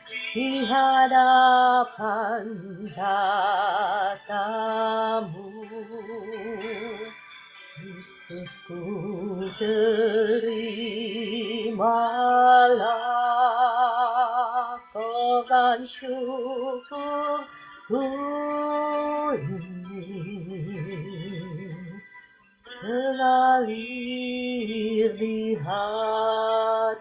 di hadapan tatamu. Yesusku, terimalah korban syukurku ini, mengalir di hatiku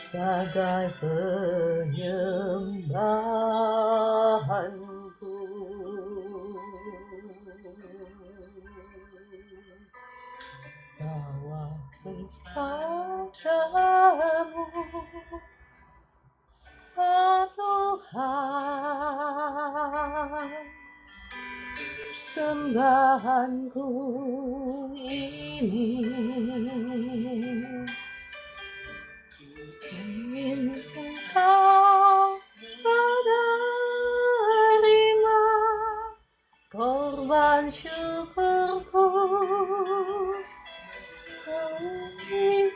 sebagai penyembahanku. Bawa kepadamu, oh Tuhan, sembahanku ini, ingin Engkau menerima korban syukurku,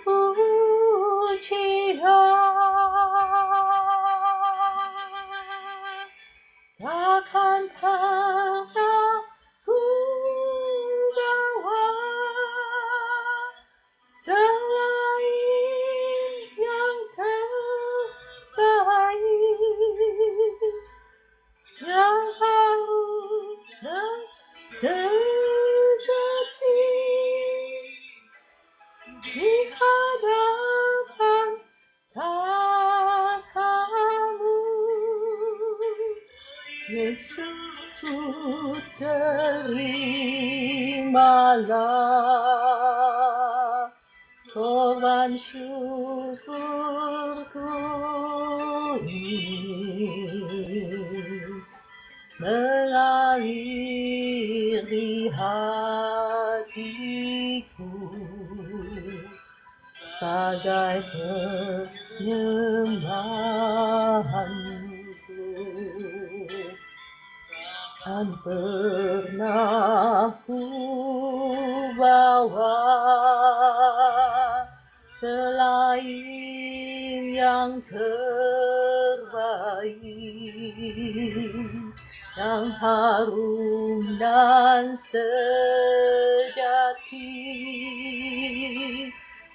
pujian, takkan pernah ku bawa selain yang terbaik, yang harum dan sejati di hadapan tatamu. Yesusku, terimalah korban syukurku ini, mengalir di hatiku sebagai penyembahanku. Kan pernah ku bawa selain yang terbaik, yang harum dan sejati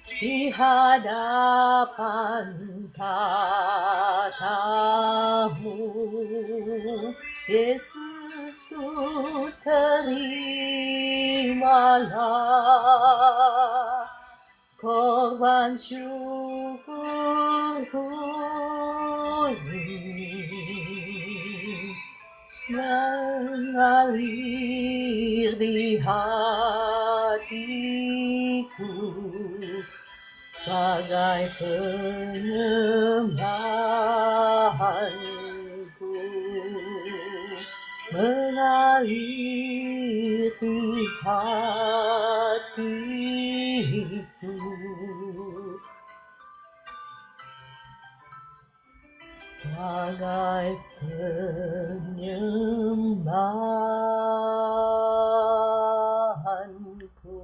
di hadapan tatamu. Yesusku, terimalah korban syukurku ini, mengalir di hatiku sebagai penyembahanku, mengalir di hatiku sebagai penyembahanku.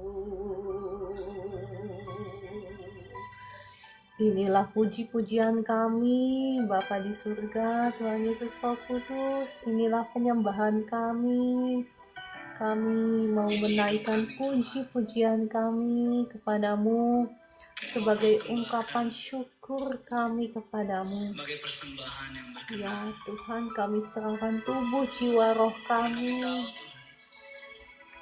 Inilah puji-pujian kami, Bapa di surga, Tuhan Yesus Roh Kudus. Inilah penyembahan kami. Kami mau menaikkan puji-pujian kami kepadamu sebagai ungkapan syukur kami kepadamu. Sebagai persembahan yang berkenan. Ya Tuhan, kami serahkan tubuh, jiwa, roh kami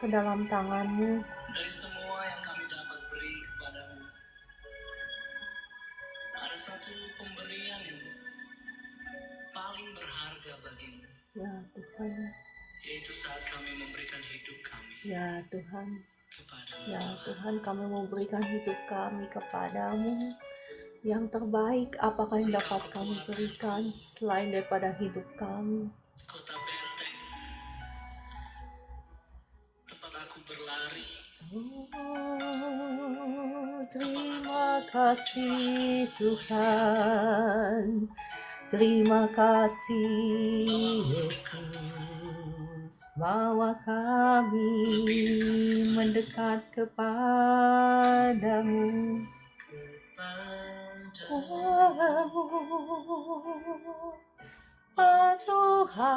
ke dalam tangan-Mu. Dari semua yang kami dapat beri kepadamu, ada satu pemberian yang paling berharga bagimu, Ya Tuhan, yaitu saat kami memberikan hidup kami ya Tuhan, kepadamu. ya Tuhan, kami memberikan hidup kami kepadamu. Yang terbaik apakah yang dapat kami berikan selain daripada hidup kami? Kota benteng, tempat aku berlari, Oh, terima kasih Tuhan, terima kasih Yesus, bawa kami mendekat kepadamu. Kamu, oh Tuhan,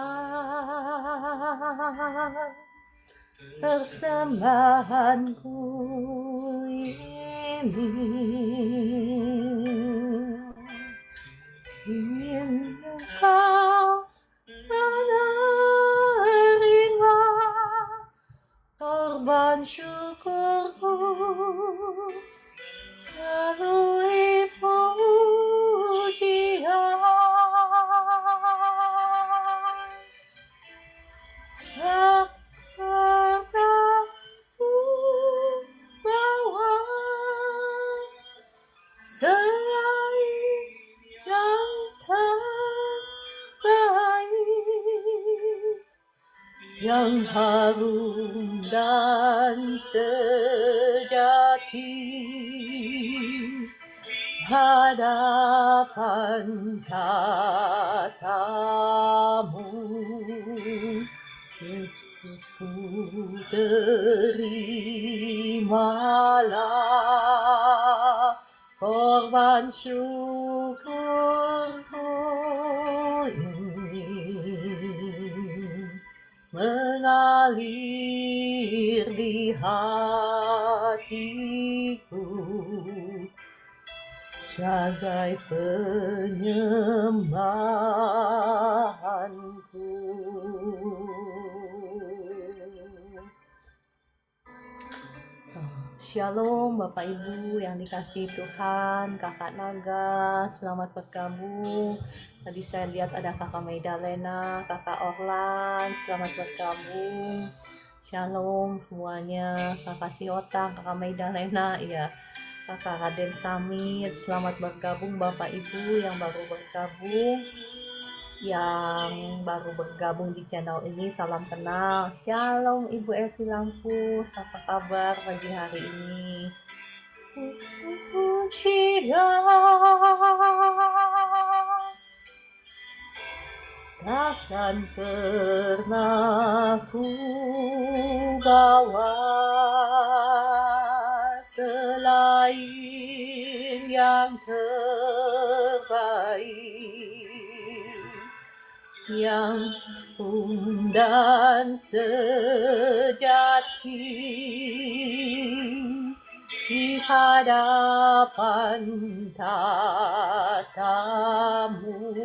persembahanku ini ingin Engkau menerima korban syukurku melalui pujian. Sekarangku bawa selain yang terbaik, yang harum dan sejati, hadapan tatamu. Yesusku, terimalah korban syukurku ini, mengalir di hatiku sebagai penyembahanku. Shalom Bapak Ibu yang dikasihi Tuhan, Kakak Naga, selamat bergabung. Tadi saya lihat ada Kakak Maidalena, Kakak Orlan, selamat bergabung. Shalom semuanya, Kakak Siota, Kakak Maidalena, ya. Kakak Raden Samit, selamat bergabung Bapak Ibu yang baru bergabung. Yang baru bergabung di channel ini, salam kenal. Shalom Ibu Evi Lampus, apa kabar pagi hari ini? Takkan pernah ku bawa selain yang terbaik, yang dan sejati, di hadapan tatamu.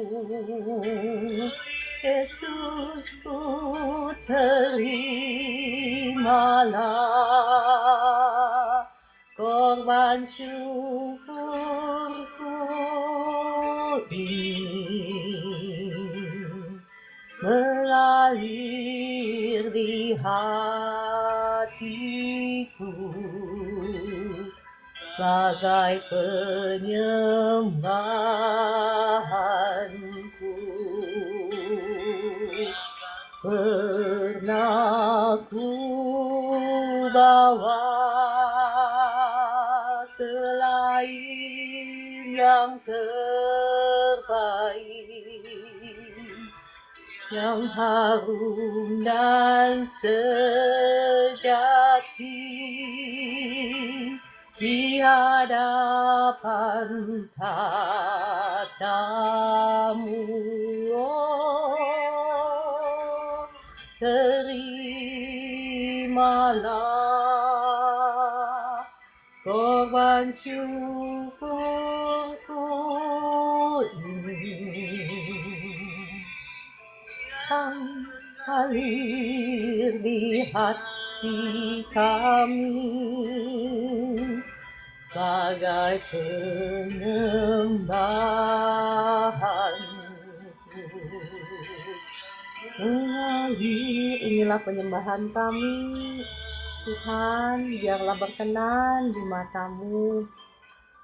Yesusku, terimalah korban syukurku ini, mengalir di hatiku sebagai penyembahanku. Pernah ku bawa selain yang terbaik, yang harum dan sejati, di hadapan tatamu. Oh, terimalah korban syukurku ini, yang hadir di hati kami sebagai penyembahanku. Mengalir, inilah penyembahan kami Tuhan, biarlah berkenan di matamu.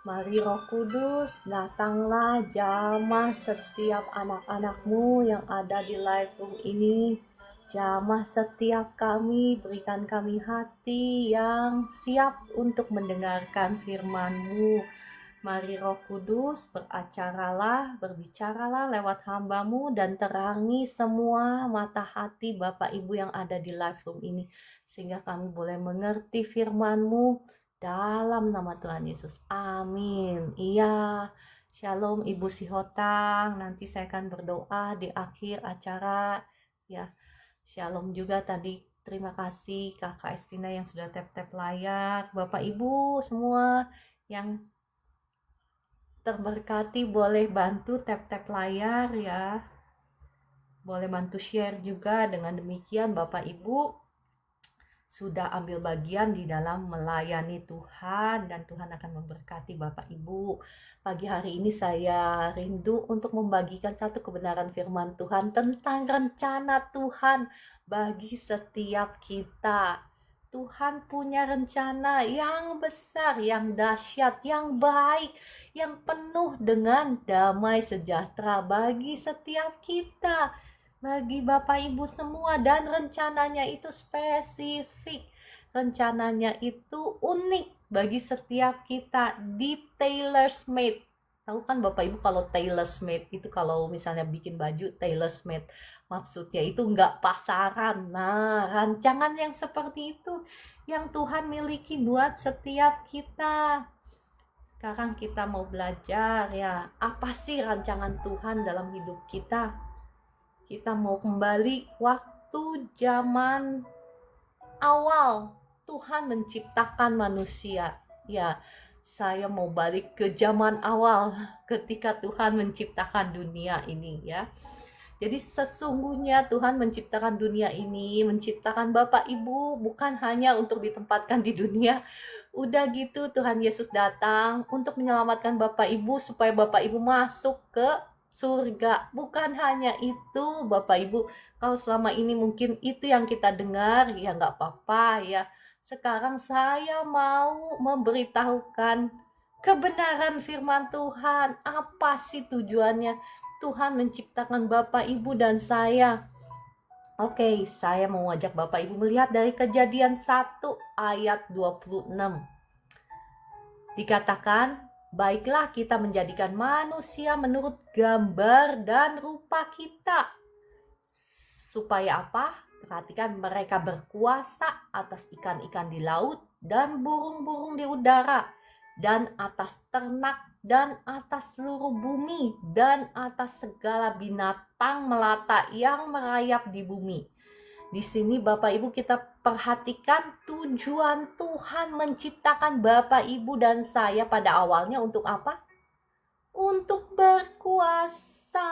Mari Roh Kudus, datanglah jamah setiap anak-anakmu yang ada di live room ini. Jamah setiap kami, berikan kami hati yang siap untuk mendengarkan firman-Mu. Mari Roh Kudus, beracaralah, berbicaralah lewat hamba-Mu dan terangi semua mata hati Bapak Ibu yang ada di live room ini, sehingga kami boleh mengerti firman-Mu dalam nama Tuhan Yesus. Amin. Iya, Shalom Ibu Sihotang, nanti saya akan berdoa di akhir acara ya. Shalom juga tadi, terima kasih Kakak Estina yang sudah tap-tap layar. Bapak Ibu semua yang terberkati boleh bantu tap-tap layar ya. Boleh bantu share juga, dengan demikian Bapak Ibu sudah ambil bagian di dalam melayani Tuhan dan Tuhan akan memberkati Bapak Ibu. Pagi hari ini saya rindu untuk membagikan satu kebenaran firman Tuhan tentang rencana Tuhan bagi setiap kita. Tuhan punya rencana yang besar, yang dahsyat, yang baik, yang penuh dengan damai sejahtera bagi setiap kita, bagi Bapak Ibu semua, dan rencananya itu spesifik, rencananya itu unik bagi setiap kita, di tailor's made. Tahu kan Bapak Ibu kalau tailor's made itu kalau misalnya bikin baju tailor's made, maksudnya itu nggak pasaran. Nah, rancangan yang seperti itu yang Tuhan miliki buat setiap kita. Sekarang kita mau belajar ya, apa sih rancangan Tuhan dalam hidup kita? Kita mau kembali waktu zaman awal Tuhan menciptakan manusia. Ya, saya mau balik ke zaman awal ketika Tuhan menciptakan dunia ini ya. Jadi sesungguhnya Tuhan menciptakan dunia ini, menciptakan Bapak Ibu bukan hanya untuk ditempatkan di dunia. Udah gitu Tuhan Yesus datang untuk menyelamatkan Bapak Ibu supaya Bapak Ibu masuk ke surga. Bukan hanya itu Bapak Ibu, kalau selama ini mungkin itu yang kita dengar, ya nggak apa-apa ya. Sekarang saya mau memberitahukan kebenaran firman Tuhan. Apa sih tujuannya Tuhan menciptakan Bapak Ibu dan saya? Oke, saya mau ajak Bapak Ibu melihat dari Kejadian 1 ayat 26. Dikatakan, baiklah kita menjadikan manusia menurut gambar dan rupa kita. Supaya apa? Perhatikan, mereka berkuasa atas ikan-ikan di laut dan burung-burung di udara, dan atas ternak, dan atas seluruh bumi, dan atas segala binatang melata yang merayap di bumi. Di sini Bapak Ibu kita perhatikan tujuan Tuhan menciptakan Bapak Ibu dan saya pada awalnya untuk apa? Untuk berkuasa,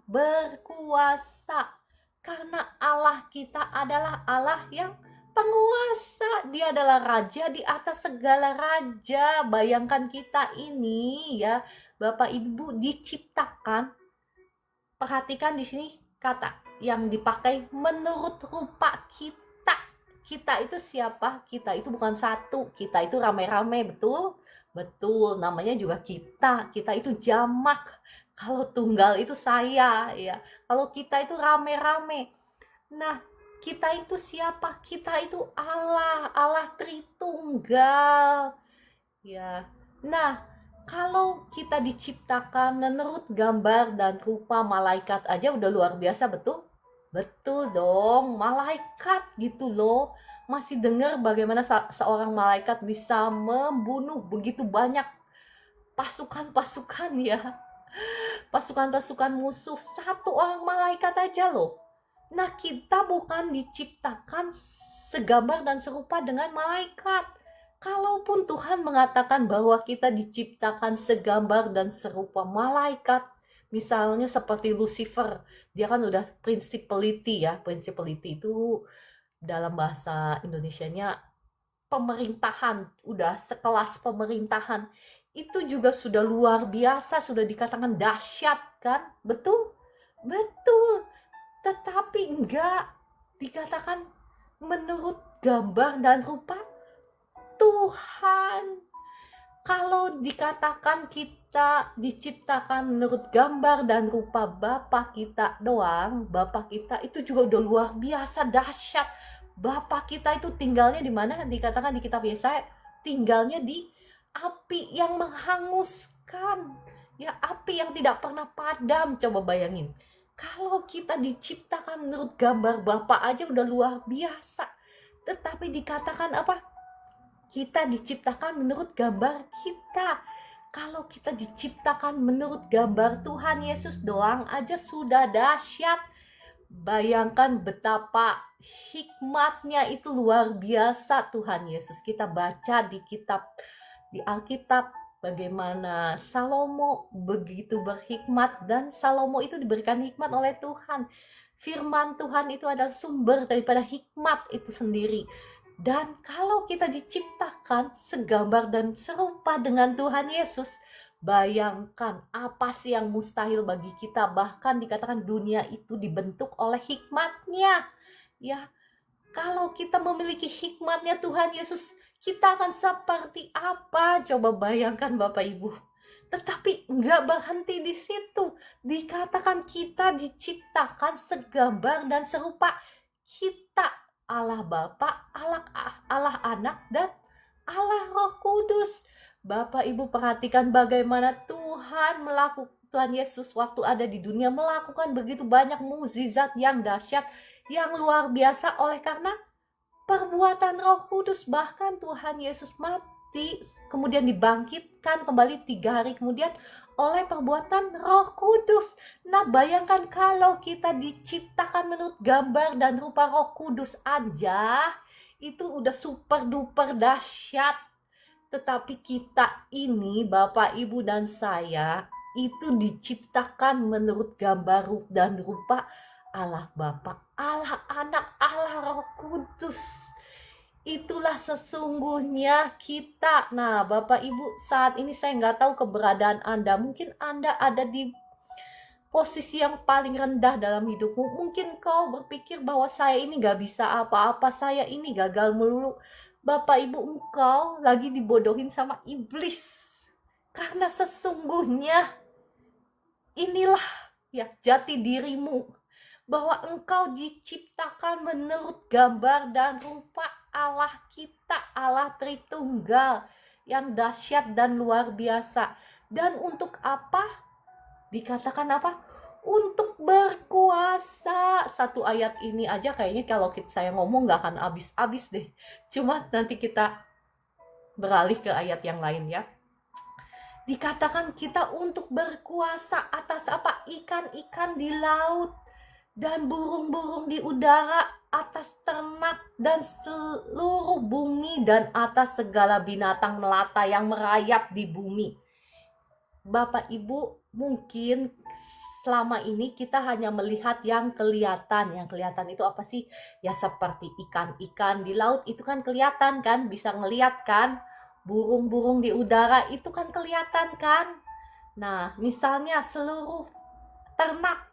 berkuasa. Karena Allah kita adalah Allah yang penguasa. Dia adalah raja di atas segala raja. Bayangkan kita ini ya, Bapak Ibu diciptakan. Perhatikan di sini kata yang dipakai menurut rupa kita. Kita itu siapa? Kita itu bukan satu. Kita itu rame-rame, betul? Betul, namanya juga kita. Kita itu jamak. Kalau tunggal itu saya, ya. Kalau kita itu rame-rame. Nah, kita itu siapa? Kita itu Allah, Allah Tritunggal. Ya. Nah, kalau kita diciptakan menurut gambar dan rupa malaikat aja udah luar biasa, betul? Betul dong, malaikat gitu loh. Masih dengar bagaimana seorang malaikat bisa membunuh begitu banyak pasukan-pasukan ya. Pasukan-pasukan musuh, satu orang malaikat aja loh. Nah, kita bukan diciptakan segambar dan serupa dengan malaikat. Kalaupun Tuhan mengatakan bahwa kita diciptakan segambar dan serupa malaikat, misalnya seperti Lucifer, dia kan udah principality ya. Principality itu dalam bahasa Indonesianya pemerintahan, udah sekelas pemerintahan. Itu juga sudah luar biasa, sudah dikatakan dahsyat kan? Betul? Betul. Tetapi enggak dikatakan menurut gambar dan rupa Tuhan. Kalau dikatakan kita diciptakan menurut gambar dan rupa Bapa kita doang, Bapa kita itu juga udah luar biasa dahsyat. Bapa kita itu tinggalnya di mana? Dikatakan di kitab Yesaya, tinggalnya di api yang menghanguskan. Ya, api yang tidak pernah padam. Coba bayangin. Kalau kita diciptakan menurut gambar Bapa aja udah luar biasa. Tetapi dikatakan apa? Kita diciptakan menurut gambar kita. Kalau kita diciptakan menurut gambar Tuhan Yesus doang aja sudah dahsyat. Bayangkan betapa hikmatnya itu luar biasa Tuhan Yesus. Kita baca di Alkitab bagaimana Salomo begitu berhikmat, dan Salomo itu diberikan hikmat oleh Tuhan. Firman Tuhan itu adalah sumber daripada hikmat itu sendiri. Dan kalau kita diciptakan segambar dan serupa dengan Tuhan Yesus, bayangkan apa sih yang mustahil bagi kita. Bahkan dikatakan dunia itu dibentuk oleh hikmatnya. Ya, kalau kita memiliki hikmatnya Tuhan Yesus, kita akan seperti apa? Coba bayangkan Bapak Ibu. Tetapi nggak berhenti di situ. Dikatakan kita diciptakan segambar dan serupa kita, Allah Bapa, Allah Anak, dan Allah Roh Kudus. Bapak Ibu perhatikan bagaimana Tuhan Yesus waktu ada di dunia melakukan begitu banyak mukjizat yang dahsyat, yang luar biasa oleh karena perbuatan Roh Kudus. Bahkan Tuhan Yesus mati kemudian dibangkitkan kembali 3 hari kemudian oleh perbuatan Roh Kudus. Nah, bayangkan kalau kita diciptakan menurut gambar dan rupa Roh Kudus aja, itu udah super duper dahsyat. Tetapi kita ini, Bapak, Ibu, dan saya, itu diciptakan menurut gambar dan rupa Allah Bapa, Allah Anak, Allah Roh Kudus. Itulah sesungguhnya kita. Nah, Bapak Ibu, saat ini saya nggak tahu keberadaan Anda. Mungkin Anda ada di posisi yang paling rendah dalam hidupmu. Mungkin kau berpikir bahwa saya ini nggak bisa apa-apa, saya ini gagal melulu. Bapak Ibu, engkau lagi dibodohin sama iblis. Karena sesungguhnya inilah ya jati dirimu, bahwa engkau diciptakan menurut gambar dan rupa Allah kita, Allah Tritunggal yang dahsyat dan luar biasa. Dan untuk apa? Dikatakan apa? Untuk berkuasa. Satu ayat ini aja kayaknya kalau saya ngomong gak akan habis-habis deh. Cuma nanti kita beralih ke ayat yang lain ya. Dikatakan kita untuk berkuasa atas apa? Ikan-ikan di laut dan burung-burung di udara, atas ternak dan seluruh bumi, dan atas segala binatang melata yang merayap di bumi. Bapak Ibu, mungkin selama ini kita hanya melihat yang kelihatan. Yang kelihatan itu apa sih? Ya seperti ikan-ikan di laut itu kan kelihatan kan, bisa ngelihat kan. Burung-burung di udara itu kan kelihatan kan. Nah, misalnya seluruh ternak,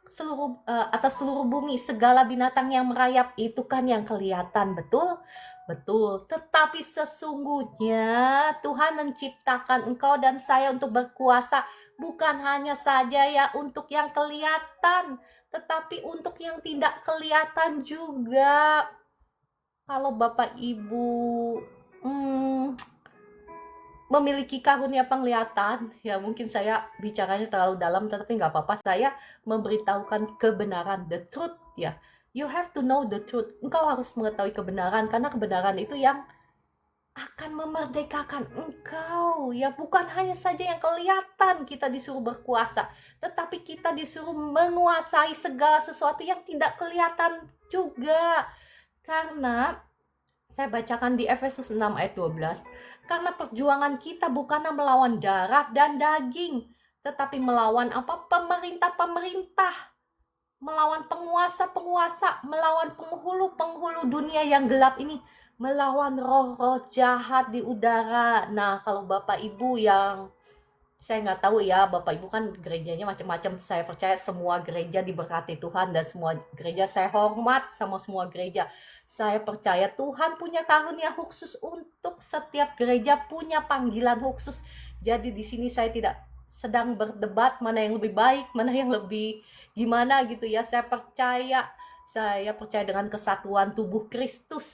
atas seluruh bumi, segala binatang yang merayap itu kan yang kelihatan, betul? Betul. Tetapi sesungguhnya Tuhan menciptakan engkau dan saya untuk berkuasa, bukan hanya saja ya untuk yang kelihatan, tetapi untuk yang tidak kelihatan juga. Kalau Bapak Ibu memiliki karunia penglihatan, ya mungkin saya bicaranya terlalu dalam, tetapi nggak apa-apa, saya memberitahukan kebenaran, the truth ya. You have to know the truth. Engkau harus mengetahui kebenaran, karena kebenaran itu yang akan memerdekakan engkau. Ya, bukan hanya saja yang kelihatan kita disuruh berkuasa, tetapi kita disuruh menguasai segala sesuatu yang tidak kelihatan juga. Karena saya bacakan di Efesus 6 ayat 12. Karena perjuangan kita bukanlah melawan darah dan daging, tetapi melawan apa? Pemerintah-pemerintah, melawan penguasa-penguasa, melawan penghulu-penghulu dunia yang gelap ini, melawan roh-roh jahat di udara. Nah, kalau Bapak Ibu yang saya nggak tahu ya, Bapak Ibu kan gerejanya macam-macam. Saya percaya semua gereja diberkati Tuhan, dan semua gereja saya hormat sama semua gereja. Saya percaya Tuhan punya karunia khusus untuk setiap gereja, punya panggilan khusus. Jadi di sini saya tidak sedang berdebat mana yang lebih baik, mana yang lebih gimana gitu ya. Saya percaya dengan kesatuan tubuh Kristus.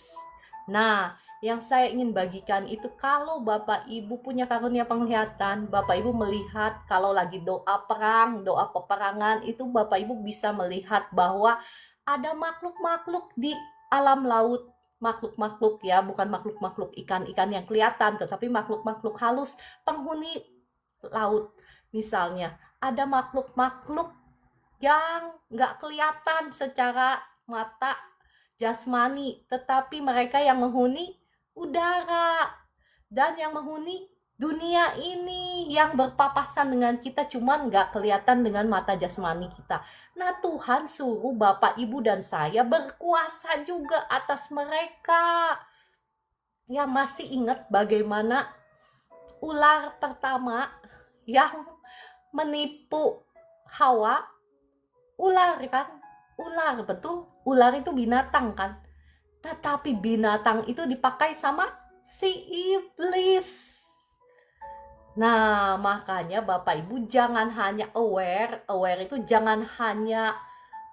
Nah, yang saya ingin bagikan itu, kalau Bapak Ibu punya karunia penglihatan, Bapak Ibu melihat kalau lagi doa perang, doa peperangan, itu Bapak Ibu bisa melihat bahwa ada makhluk-makhluk di alam laut, makhluk-makhluk ya, bukan makhluk-makhluk ikan-ikan yang kelihatan, tetapi makhluk-makhluk halus, penghuni laut. Misalnya, ada makhluk-makhluk yang nggak kelihatan secara mata jasmani, tetapi mereka yang menghuni udara dan yang menghuni dunia ini yang berpapasan dengan kita, cuman nggak kelihatan dengan mata jasmani kita. Nah, Tuhan suruh Bapak, Ibu, dan saya berkuasa juga atas mereka. Ya, masih ingat bagaimana ular pertama yang menipu Hawa? Ular kan? Ular, betul. Ular itu binatang kan? Tetapi binatang itu dipakai sama si iblis. Nah, makanya Bapak Ibu jangan hanya aware itu jangan hanya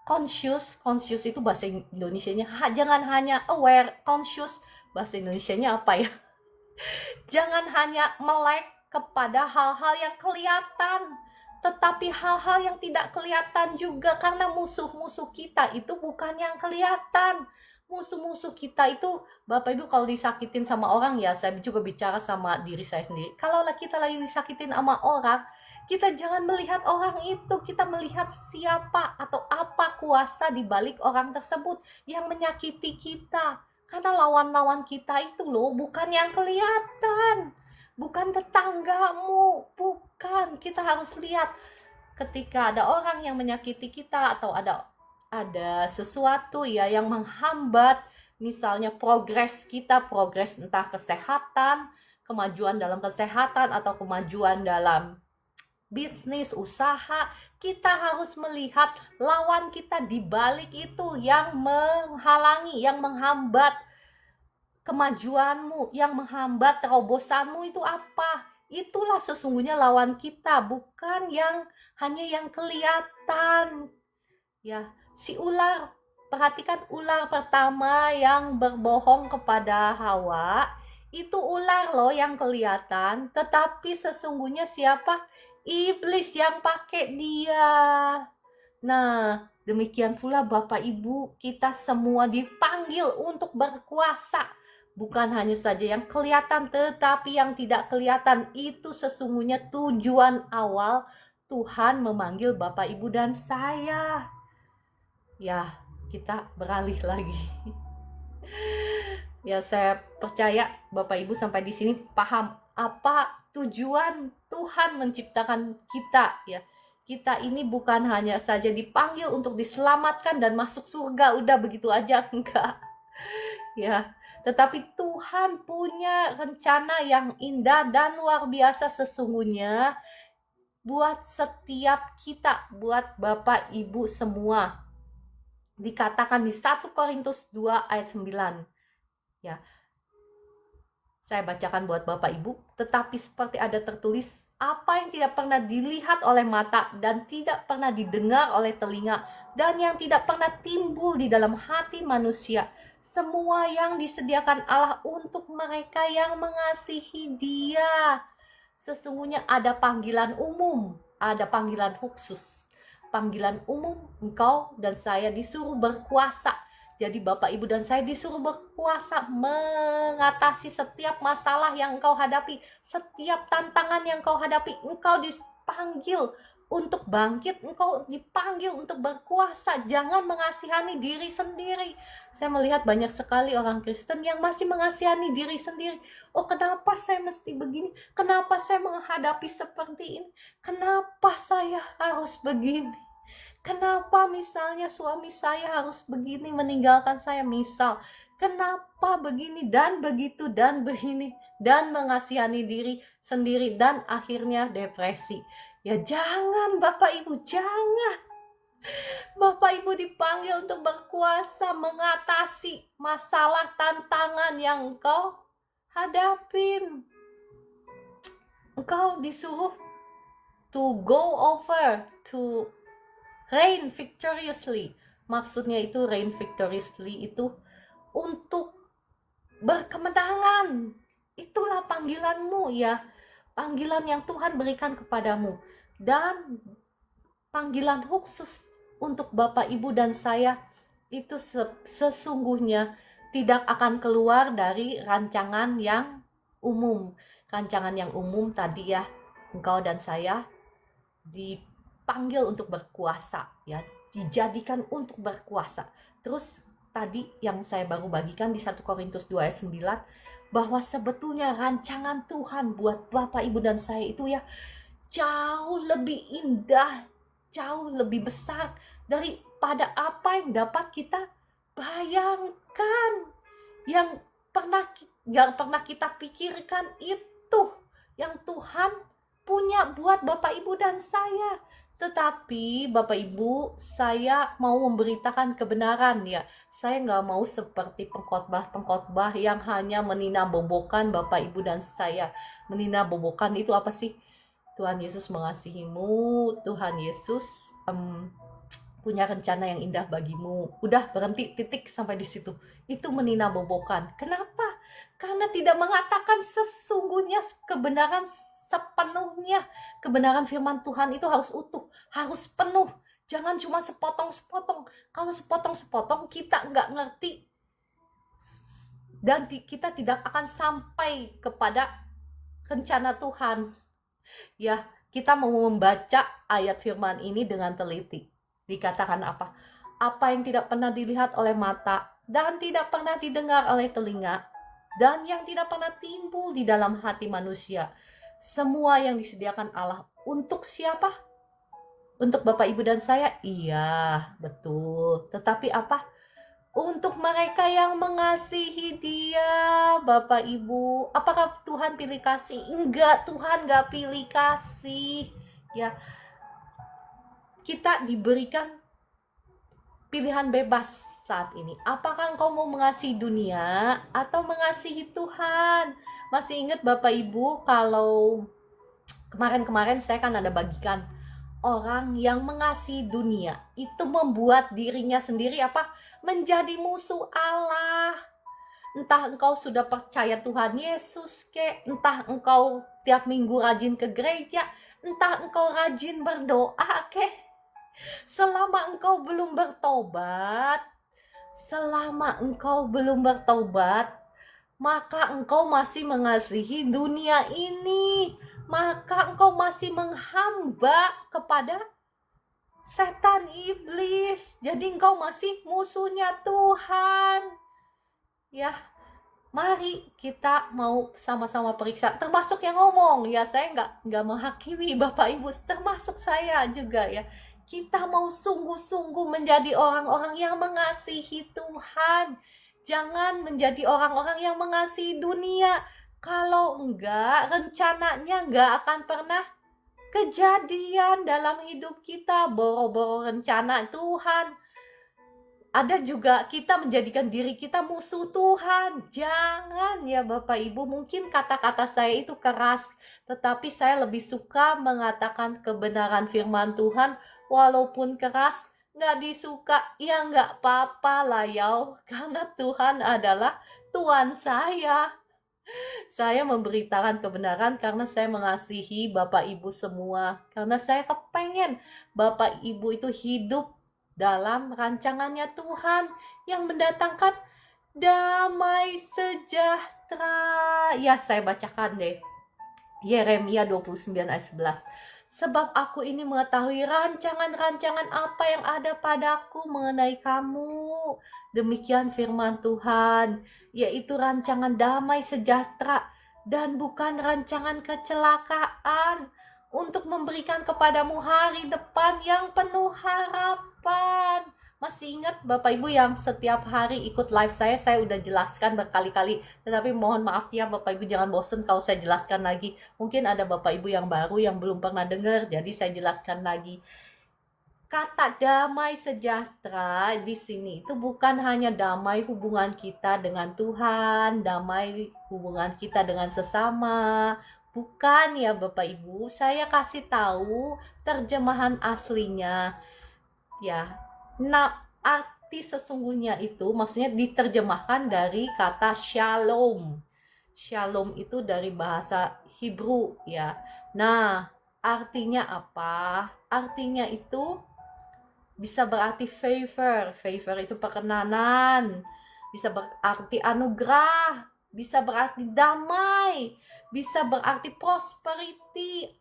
conscious itu bahasa Indonesianya, jangan hanya aware, conscious bahasa Indonesianya apa ya? Jangan hanya melek kepada hal-hal yang kelihatan, tetapi hal-hal yang tidak kelihatan juga, karena musuh-musuh kita itu bukan yang kelihatan. Musuh-musuh kita itu, Bapak Ibu, kalau disakitin sama orang, ya saya juga bicara sama diri saya sendiri. Kalau kita lagi disakitin sama orang, kita jangan melihat orang itu, kita melihat siapa atau apa kuasa di balik orang tersebut yang menyakiti kita. Karena lawan-lawan kita itu loh, bukan yang kelihatan, bukan tetanggamu, bukan. Kita harus lihat ketika ada orang yang menyakiti kita atau ada sesuatu ya yang menghambat misalnya progres kita, progres entah kesehatan, kemajuan dalam kesehatan atau kemajuan dalam bisnis, usaha, kita harus melihat lawan kita di balik itu yang menghalangi, yang menghambat kemajuanmu, yang menghambat terobosanmu itu apa? Itulah sesungguhnya lawan kita, bukan yang hanya yang kelihatan. Ya, si ular, perhatikan ular pertama yang berbohong kepada Hawa, itu ular loh yang kelihatan, tetapi sesungguhnya siapa? Iblis yang pakai dia. Nah, demikian pula Bapak Ibu, kita semua dipanggil untuk berkuasa. Bukan hanya saja yang kelihatan, tetapi yang tidak kelihatan. Itu sesungguhnya tujuan awal Tuhan memanggil Bapak Ibu dan saya. Ya, kita beralih lagi. Ya, saya percaya Bapak Ibu sampai di sini paham apa tujuan Tuhan menciptakan kita ya. Kita ini bukan hanya saja dipanggil untuk diselamatkan dan masuk surga, udah begitu aja, enggak. Ya, tetapi Tuhan punya rencana yang indah dan luar biasa sesungguhnya buat setiap kita, buat Bapak Ibu semua. Dikatakan di 1 Korintus 2 ayat 9. Ya. Saya bacakan buat Bapak Ibu, tetapi seperti ada tertulis, apa yang tidak pernah dilihat oleh mata dan tidak pernah didengar oleh telinga dan yang tidak pernah timbul di dalam hati manusia, semua yang disediakan Allah untuk mereka yang mengasihi Dia. Sesungguhnya ada panggilan umum, ada panggilan khusus. Panggilan umum, engkau dan saya disuruh berkuasa. Jadi Bapak, Ibu, dan saya disuruh berkuasa mengatasi setiap masalah yang engkau hadapi, setiap tantangan yang engkau hadapi. Engkau dipanggil untuk bangkit, engkau dipanggil untuk berkuasa. Jangan mengasihani diri sendiri. Saya melihat banyak sekali orang Kristen yang masih mengasihani diri sendiri. Oh, kenapa saya mesti begini? Kenapa saya menghadapi seperti ini? Kenapa saya harus begini? Kenapa misalnya suami saya harus begini meninggalkan saya? Misal, kenapa begini dan begitu dan begini? Dan mengasihani diri sendiri dan akhirnya depresi. Ya jangan Bapak Ibu, jangan. Bapak Ibu dipanggil untuk berkuasa mengatasi masalah tantangan yang engkau hadapin. Engkau disuruh to go over, to reign victoriously. Maksudnya itu reign victoriously itu untuk berkemenangan. Itulah panggilanmu ya. Panggilan yang Tuhan berikan kepadamu. Dan panggilan khusus untuk Bapak, Ibu, dan saya itu sesungguhnya tidak akan keluar dari rancangan yang umum. Rancangan yang umum tadi ya, engkau dan saya dipanggil untuk berkuasa, ya, dijadikan untuk berkuasa. Terus tadi yang saya baru bagikan di 1 Korintus 2 ayat 9, bahwa sebetulnya rancangan Tuhan buat Bapak, Ibu, dan saya itu ya jauh lebih indah, jauh lebih besar daripada apa yang dapat kita bayangkan, yang pernah kita pikirkan. Itu yang Tuhan punya buat Bapak, Ibu, dan saya. Tetapi Bapak, Ibu, saya mau memberitakan kebenaran, ya. Saya nggak mau seperti pengkhotbah yang hanya meninabobokan Bapak, Ibu, dan saya. Meninabobokan itu apa sih? Tuhan Yesus mengasihimu, Tuhan Yesus punya rencana yang indah bagimu. Udah, berhenti, titik, sampai di situ. Itu meninabobokan. Kenapa? Karena tidak mengatakan sesungguhnya kebenaran sepenuhnya. Kebenaran firman Tuhan itu harus utuh, harus penuh. Jangan cuma sepotong-sepotong. Kalau sepotong-sepotong kita nggak ngerti, dan kita tidak akan sampai kepada rencana Tuhan. Ya, kita mau membaca ayat firman ini dengan teliti. Dikatakan apa? Apa yang tidak pernah dilihat oleh mata, dan tidak pernah didengar oleh telinga, dan yang tidak pernah timbul di dalam hati manusia. Semua yang disediakan Allah untuk siapa? Untuk Bapak, Ibu, dan saya? Iya, betul. Tetapi apa? Untuk mereka yang mengasihi Dia, Bapak, Ibu. Apakah Tuhan pilih kasih? Enggak, Tuhan enggak pilih kasih. Ya, kita diberikan pilihan bebas saat ini. Apakah engkau mau mengasihi dunia atau mengasihi Tuhan? Masih ingat Bapak, Ibu, kalau kemarin saya kan ada bagikan, orang yang mengasihi dunia itu membuat dirinya sendiri apa? Menjadi musuh Allah. Entah engkau sudah percaya Tuhan Yesus ke, entah engkau tiap minggu rajin ke gereja, entah engkau rajin berdoa ke, selama engkau belum bertobat, maka engkau masih mengasihi dunia ini, maka engkau masih menghamba kepada setan iblis. Jadi engkau masih musuhnya Tuhan. Ya, mari kita mau sama-sama periksa, termasuk yang ngomong. Ya, saya nggak menghakimi Bapak, Ibu, termasuk saya juga, ya. Kita mau sungguh-sungguh menjadi orang-orang yang mengasihi Tuhan. Jangan menjadi orang-orang yang mengasihi dunia. Kalau enggak, rencananya enggak akan pernah kejadian dalam hidup kita. Boro-boro rencana Tuhan. Ada juga kita menjadikan diri kita musuh Tuhan. Jangan, ya Bapak, Ibu. Mungkin kata-kata saya itu keras, tetapi saya lebih suka mengatakan kebenaran firman Tuhan. Walaupun keras, nggak disuka, ya nggak apa-apa lah ya. Karena Tuhan adalah Tuhan saya. Saya memberitakan kebenaran karena saya mengasihi Bapak, Ibu semua. Karena saya kepengen Bapak, Ibu itu hidup dalam rancangannya Tuhan yang mendatangkan damai sejahtera. Ya, saya bacakan deh. Yeremia 29 ayat 11. Sebab aku ini mengetahui rancangan-rancangan apa yang ada padaku mengenai kamu. Demikian firman Tuhan, yaitu rancangan damai sejahtera dan bukan rancangan kecelakaan, untuk memberikan kepadamu hari depan yang penuh harapan. Masih ingat Bapak, Ibu, yang setiap hari ikut live saya udah jelaskan berkali-kali. Tetapi mohon maaf ya Bapak, Ibu, jangan bosen kalau saya jelaskan lagi. Mungkin ada Bapak, Ibu yang baru yang belum pernah dengar, jadi saya jelaskan lagi. Kata damai sejahtera di sini itu bukan hanya damai hubungan kita dengan Tuhan, damai hubungan kita dengan sesama. Bukan ya Bapak, Ibu, saya kasih tahu terjemahan aslinya. Ya, arti sesungguhnya itu maksudnya diterjemahkan dari kata shalom. Shalom itu dari bahasa Hebrew, ya. Nah, artinya apa? Artinya itu bisa berarti favor. Favor itu perkenanan. Bisa berarti anugerah. Bisa berarti damai. bisa berarti prosperity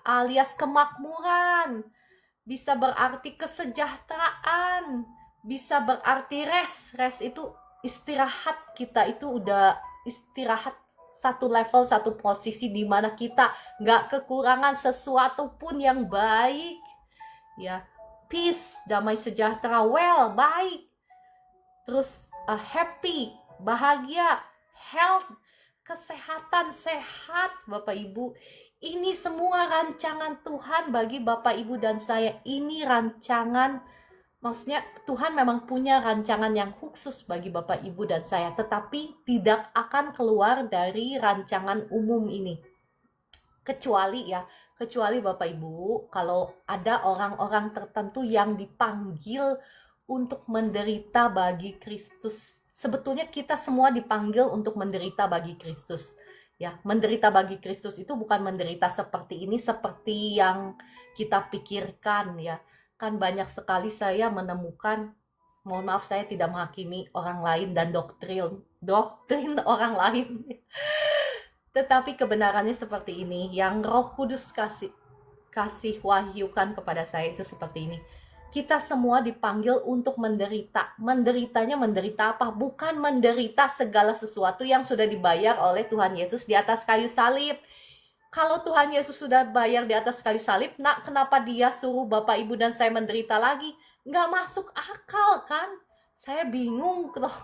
alias kemakmuran, bisa berarti kesejahteraan, bisa berarti rest itu istirahat. Kita itu udah istirahat satu level, satu posisi di mana kita nggak kekurangan sesuatu pun yang baik, ya. Peace, damai sejahtera, well, baik. Terus happy, bahagia, health, kesehatan, sehat, Bapak Ibu. Ini semua rancangan Tuhan bagi Bapak Ibu dan saya. Ini rancangan, maksudnya Tuhan memang punya rancangan yang khusus bagi Bapak Ibu dan saya, tetapi tidak akan keluar dari rancangan umum ini. Kecuali Bapak Ibu, kalau ada orang-orang tertentu yang dipanggil untuk menderita bagi Kristus. Sebetulnya kita semua dipanggil untuk menderita bagi Kristus. Ya, menderita bagi Kristus itu bukan menderita seperti ini, seperti yang kita pikirkan, ya. Kan banyak sekali saya menemukan, mohon maaf saya tidak menghakimi orang lain dan doktrin orang lain. Tetapi kebenarannya seperti ini, yang Roh Kudus kasih wahyukan kepada saya itu seperti ini. Kita semua dipanggil untuk menderita. Menderitanya menderita apa? Bukan menderita segala sesuatu yang sudah dibayar oleh Tuhan Yesus di atas kayu salib. Kalau Tuhan Yesus sudah bayar di atas kayu salib, kenapa dia suruh Bapak, Ibu, dan saya menderita lagi? Nggak masuk akal kan? Saya bingung loh.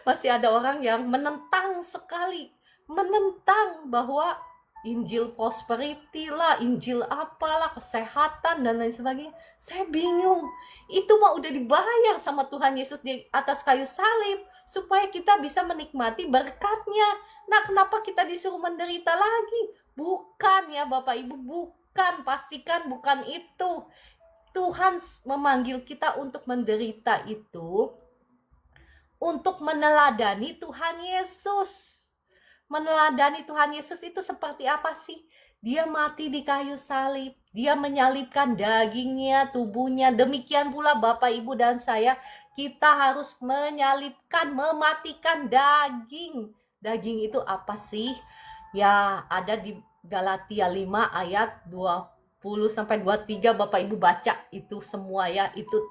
Masih ada orang yang menentang sekali. Menentang bahwa Injil prosperity lah, Injil apalah, kesehatan dan lain sebagainya. Saya bingung. Itu mah udah dibayar sama Tuhan Yesus di atas kayu salib supaya kita bisa menikmati berkatnya. Nah, kenapa kita disuruh menderita lagi? Bukan ya Bapak Ibu, bukan. Pastikan bukan itu. Tuhan memanggil kita untuk menderita itu untuk meneladani Tuhan Yesus. Meneladani Tuhan Yesus itu seperti apa sih? Dia mati di kayu salib. Dia menyalibkan dagingnya, tubuhnya. Demikian pula Bapak, Ibu, dan saya. Kita harus menyalibkan, mematikan daging. Daging itu apa sih? Ya, ada di Galatia 5 ayat 20-23. Bapak Ibu baca itu semua ya. Itu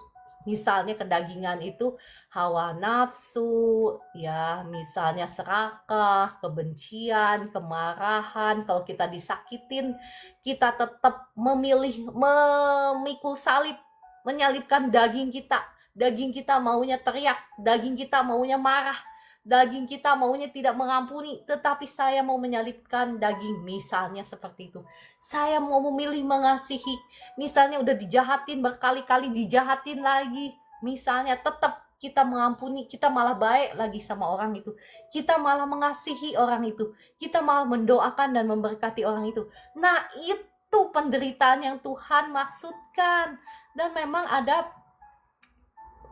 misalnya kedagingan itu hawa nafsu, ya, misalnya serakah, kebencian, kemarahan. Kalau kita disakitin, kita tetap memikul salib, menyalibkan daging kita. Daging kita maunya teriak, daging kita maunya marah, daging kita maunya tidak mengampuni, tetapi saya mau menyalibkan daging, misalnya seperti itu. Saya mau memilih mengasihi, misalnya udah dijahatin berkali-kali, dijahatin lagi, misalnya tetap kita mengampuni, kita malah baik lagi sama orang itu, kita malah mengasihi orang itu, kita malah mendoakan dan memberkati orang itu. Nah, itu penderitaan yang Tuhan maksudkan. Dan memang ada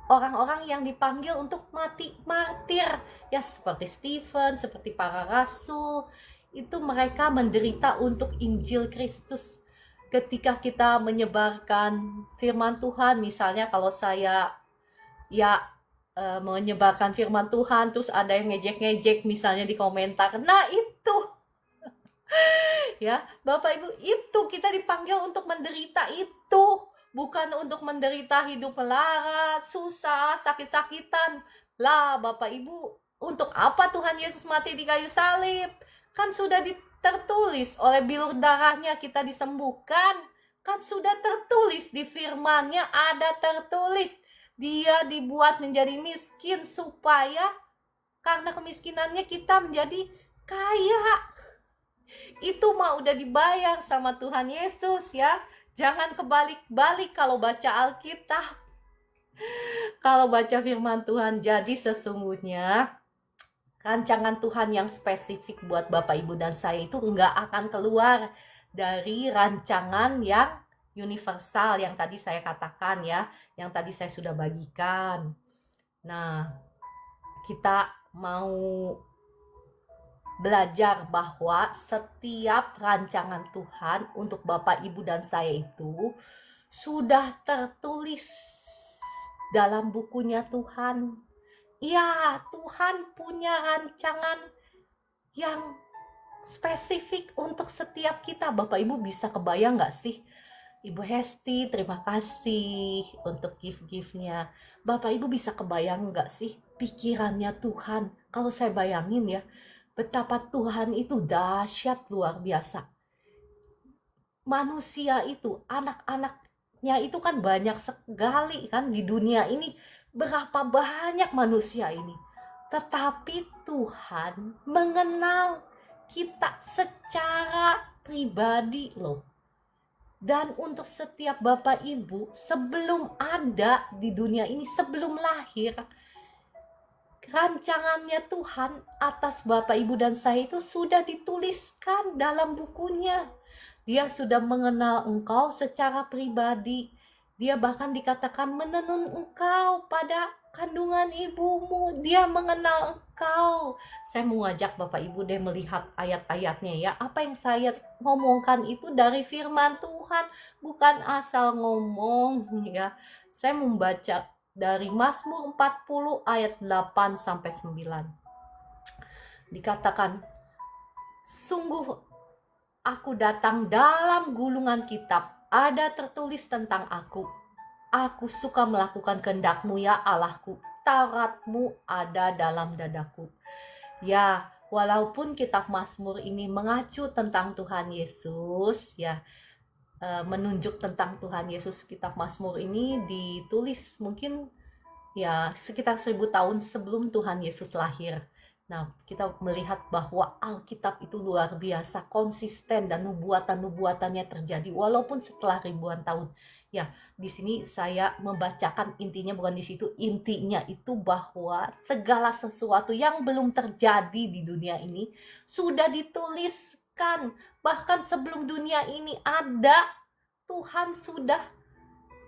orang-orang yang dipanggil untuk mati martir, ya, seperti Stephen, seperti para rasul. Itu mereka menderita untuk Injil Kristus. Ketika kita menyebarkan firman Tuhan, misalnya kalau saya menyebarkan firman Tuhan, terus ada yang ngejek-ngejek misalnya di komentar, nah itu ya Bapak Ibu, itu kita dipanggil untuk menderita itu, bukan untuk menderita hidup melarat, susah, sakit-sakitan lah. Bapak Ibu, untuk apa Tuhan Yesus mati di kayu salib? Kan sudah tertulis, oleh bilur darahnya kita disembuhkan. Kan sudah tertulis di firman-Nya, ada tertulis dia dibuat menjadi miskin supaya karena kemiskinannya kita menjadi kaya. Itu mah udah dibayar sama Tuhan Yesus ya. Jangan kebalik-balik kalau baca Alkitab. Kalau baca firman Tuhan, jadi sesungguhnya rancangan Tuhan yang spesifik buat Bapak, Ibu, dan saya itu nggak akan keluar dari rancangan yang universal yang tadi saya katakan ya, yang tadi saya sudah bagikan. Nah, kita mau belajar bahwa setiap rancangan Tuhan untuk Bapak, Ibu, dan saya itu sudah tertulis dalam bukunya Tuhan. Ya, Tuhan punya rancangan yang spesifik untuk setiap kita. Bapak Ibu bisa kebayang nggak sih? Ibu Hesti, terima kasih untuk gift-giftnya. Bapak Ibu bisa kebayang nggak sih pikirannya Tuhan? Kalau saya bayangin ya, betapa Tuhan itu dahsyat luar biasa. Manusia itu, anak-anaknya itu kan banyak sekali kan di dunia ini. Berapa banyak manusia ini. Tetapi Tuhan mengenal kita secara pribadi loh. Dan untuk setiap Bapak Ibu, sebelum ada di dunia ini, sebelum lahir, rancangannya Tuhan atas Bapak Ibu dan saya itu sudah dituliskan dalam bukunya. Dia sudah mengenal engkau secara pribadi. Dia bahkan dikatakan menenun engkau pada kandungan ibumu. Dia mengenal engkau. Saya mau ngajak Bapak Ibu deh melihat ayat-ayatnya ya. Apa yang saya ngomongkan itu dari firman Tuhan, bukan asal ngomong ya. Saya membaca dari Mazmur 40 ayat 8 sampai 9. Dikatakan, sungguh aku datang dalam gulungan kitab, ada tertulis tentang aku. Aku suka melakukan kehendak-Mu ya Allahku, Taurat-Mu ada dalam dadaku. Ya, walaupun kitab Mazmur ini mengacu tentang Tuhan Yesus, ya, menunjuk tentang Tuhan Yesus, kitab Mazmur ini ditulis mungkin ya sekitar 1000 tahun sebelum Tuhan Yesus lahir. Nah, kita melihat bahwa Alkitab itu luar biasa konsisten dan nubuatan-nubuatannya terjadi walaupun setelah ribuan tahun. Ya, di sini saya membacakan intinya, bukan di situ. Intinya itu bahwa segala sesuatu yang belum terjadi di dunia ini sudah dituliskan. Bahkan sebelum dunia ini ada, Tuhan sudah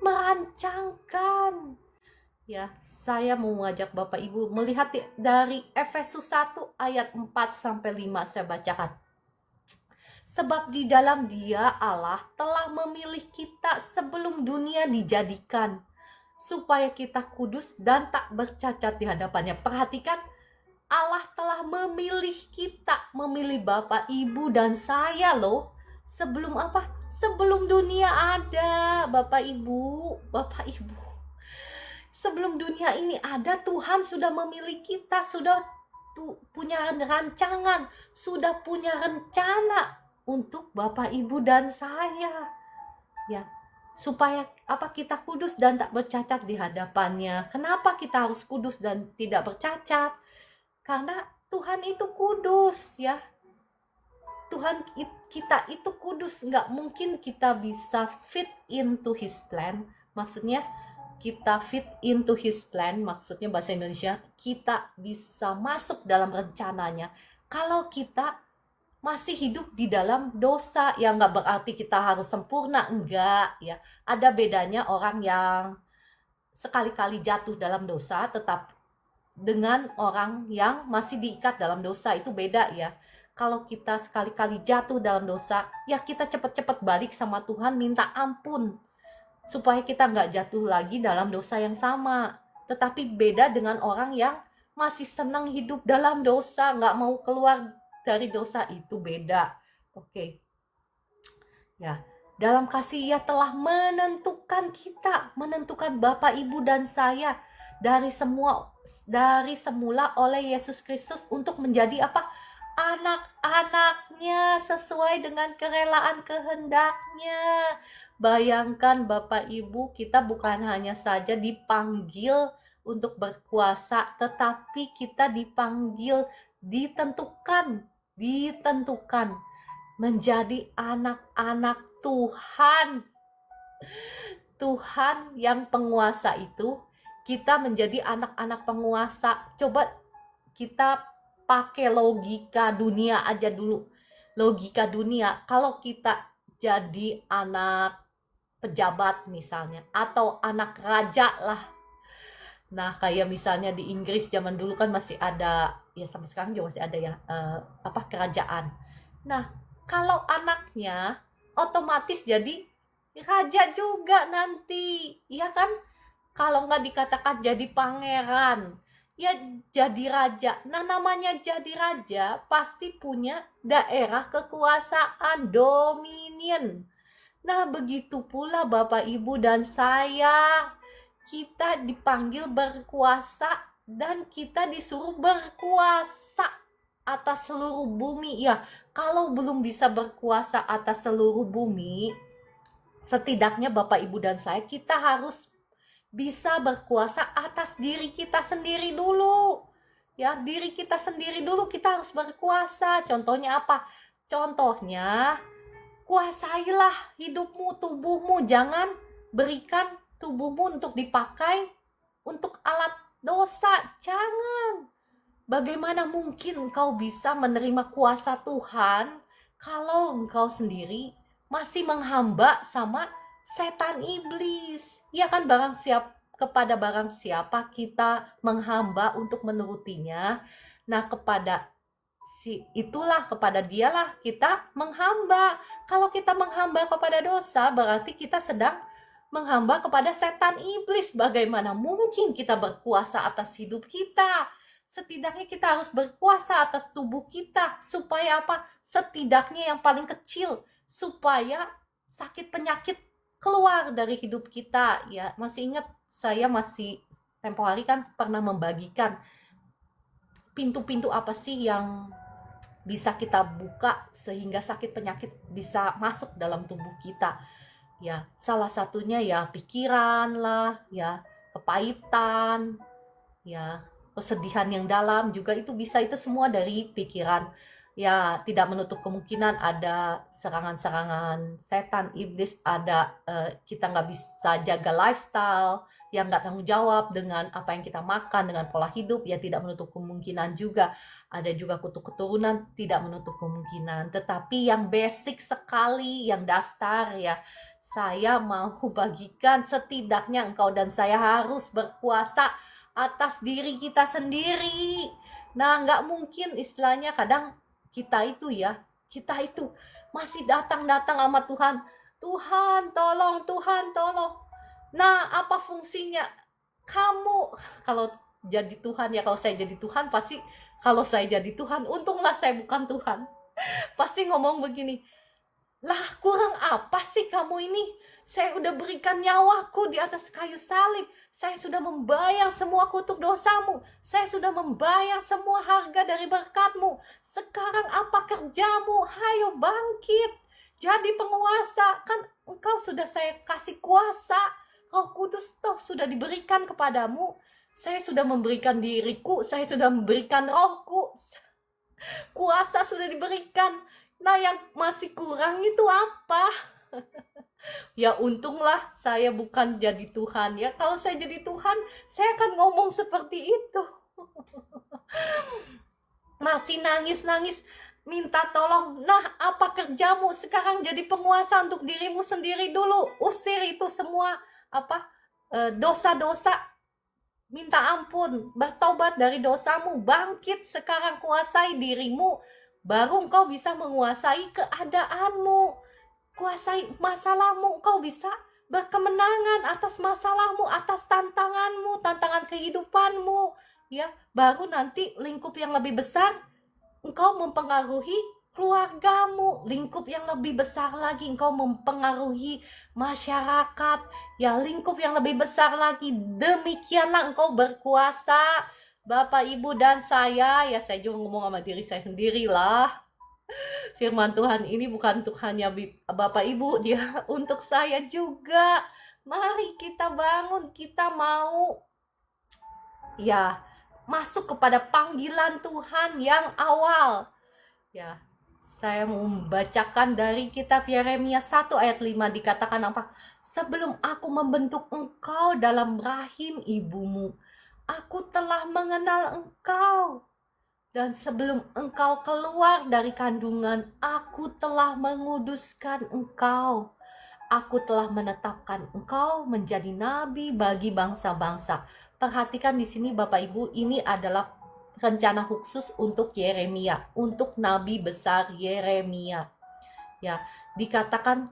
merancangkan. Ya, saya mau mengajak Bapak Ibu melihat dari Efesus 1 ayat 4 sampai 5 saya bacakan. Sebab di dalam Dia Allah telah memilih kita sebelum dunia dijadikan, supaya kita kudus dan tak bercacat di hadapannya. Perhatikan, Allah telah memilih kita, memilih Bapak, Ibu, dan saya loh. Sebelum apa? Sebelum dunia ada, Bapak Ibu, Bapak Ibu. Sebelum dunia ini ada, Tuhan sudah memilih kita, sudah punya rancangan, sudah punya rencana untuk Bapak, Ibu, dan saya. Ya, supaya apa? Kita kudus dan tak bercacat di hadapannya. Kenapa kita harus kudus dan tidak bercacat? Karena Tuhan itu kudus, ya. Tuhan kita itu kudus, nggak mungkin kita bisa fit into His plan. Maksudnya kita fit into His plan, maksudnya bahasa Indonesia, kita bisa masuk dalam rencananya kalau kita masih hidup di dalam dosa. Ya nggak berarti kita harus sempurna, enggak ya. Ada bedanya orang yang sekali-kali jatuh dalam dosa tetap dengan orang yang masih diikat dalam dosa, itu beda ya. Kalau kita sekali-kali jatuh dalam dosa, ya kita cepat-cepat balik sama Tuhan, minta ampun supaya kita nggak jatuh lagi dalam dosa yang sama. Tetapi beda dengan orang yang masih senang hidup dalam dosa, nggak mau keluar dari dosa, itu beda. Oke. Ya, dalam kasih Ia telah menentukan kita, menentukan Bapak, Ibu, dan saya dari semula oleh Yesus Kristus untuk menjadi apa? Anak-anaknya sesuai dengan kerelaan kehendaknya. Bayangkan Bapak Ibu, kita bukan hanya saja dipanggil untuk berkuasa, tetapi kita dipanggil, ditentukan menjadi anak-anak Tuhan. Tuhan yang penguasa itu, kita menjadi anak-anak penguasa. Coba kita pakai logika dunia aja dulu. Logika dunia, kalau kita jadi anak pejabat misalnya, atau anak raja lah. Nah, kayak misalnya di Inggris zaman dulu kan masih ada, ya sampai sekarang juga masih ada ya, kerajaan. Nah, kalau anaknya otomatis jadi raja juga nanti, ya kan? Kalau nggak dikatakan jadi pangeran, ya jadi raja. Nah, namanya jadi raja pasti punya daerah kekuasaan, dominion. Nah, begitu pula Bapak, Ibu, dan saya. Kita dipanggil berkuasa dan kita disuruh berkuasa atas seluruh bumi. Ya, kalau belum bisa berkuasa atas seluruh bumi, setidaknya Bapak, Ibu, dan saya, kita harus bisa berkuasa atas diri kita sendiri dulu. Ya, diri kita sendiri dulu kita harus berkuasa. Contohnya apa? Contohnya, kuasailah hidupmu, tubuhmu. Jangan berikan tubuhmu untuk dipakai untuk alat dosa. Jangan. Bagaimana mungkin engkau bisa menerima kuasa Tuhan kalau engkau sendiri masih menghamba sama setan iblis? Ya kan, kepada barang siapa kita menghamba untuk menurutinya, nah kepada dialah kita menghamba. Kalau kita menghamba kepada dosa, berarti kita sedang menghamba kepada setan iblis. Bagaimana mungkin kita berkuasa atas hidup kita? Setidaknya kita harus berkuasa atas tubuh kita. Supaya apa? Setidaknya yang paling kecil, supaya sakit penyakit keluar dari hidup kita. Ya, masih ingat saya masih tempo hari kan pernah membagikan pintu-pintu apa sih yang bisa kita buka sehingga sakit penyakit bisa masuk dalam tubuh kita. Ya, salah satunya ya pikiran lah, ya kepahitan, ya kesedihan yang dalam juga itu bisa, itu semua dari pikiran. Ya, tidak menutup kemungkinan ada serangan-serangan setan iblis, ada kita nggak bisa jaga lifestyle yang nggak tanggung jawab dengan apa yang kita makan, dengan pola hidup, ya tidak menutup kemungkinan juga. Ada juga kutuk keturunan, tidak menutup kemungkinan. Tetapi yang basic sekali, yang dasar ya, saya mau bagikan setidaknya engkau dan saya harus berkuasa atas diri kita sendiri. Nah, nggak mungkin istilahnya kadang kita itu masih datang-datang sama Tuhan. Tuhan tolong, Tuhan tolong. Nah, apa fungsinya? Kamu, kalau jadi Tuhan ya, kalau saya jadi Tuhan pasti, kalau saya jadi Tuhan, untunglah saya bukan Tuhan. Pasti ngomong begini, lah kurang apa sih kamu ini? Saya udah berikan nyawaku di atas kayu salib. Saya sudah membayar semua kutuk dosamu. Saya sudah membayar semua harga dari berkatmu. Sekarang apa kerjamu? Hayo bangkit. Jadi penguasa. Kan engkau sudah saya kasih kuasa. Roh Kudus toh sudah diberikan kepadamu. Saya sudah memberikan diriku. Saya sudah memberikan rohku. Kuasa sudah diberikan. Nah, yang masih kurang itu apa? Ya untunglah saya bukan jadi Tuhan ya. Kalau saya jadi Tuhan, saya akan ngomong seperti itu. Masih nangis-nangis minta tolong. Nah, apa kerjamu? Sekarang jadi penguasa untuk dirimu sendiri dulu. Usir itu semua dosa-dosa. Minta ampun, bertobat dari dosamu, bangkit sekarang, kuasai dirimu. Baru engkau bisa menguasai keadaanmu, kuasai masalahmu. Engkau bisa berkemenangan atas masalahmu, atas tantanganmu, tantangan kehidupanmu. Ya, baru nanti lingkup yang lebih besar, engkau mempengaruhi keluargamu. Lingkup yang lebih besar lagi, engkau mempengaruhi masyarakat. Ya, lingkup yang lebih besar lagi. Demikianlah engkau berkuasa. Bapak, Ibu, dan saya, ya saya juga ngomong sama diri saya sendiri lah. Firman Tuhan ini bukan untuk hanya Bapak Ibu, dia untuk saya juga. Mari kita bangun, kita mau ya masuk kepada panggilan Tuhan yang awal. Ya, saya mau membacakan dari kitab Yeremia 1 ayat 5, dikatakan apa? Sebelum aku membentuk engkau dalam rahim ibumu, aku telah mengenal engkau. Dan sebelum engkau keluar dari kandungan, aku telah menguduskan engkau. Aku telah menetapkan engkau menjadi nabi bagi bangsa-bangsa. Perhatikan di sini Bapak Ibu, ini adalah rencana khusus untuk Yeremia, untuk nabi besar Yeremia. Ya, dikatakan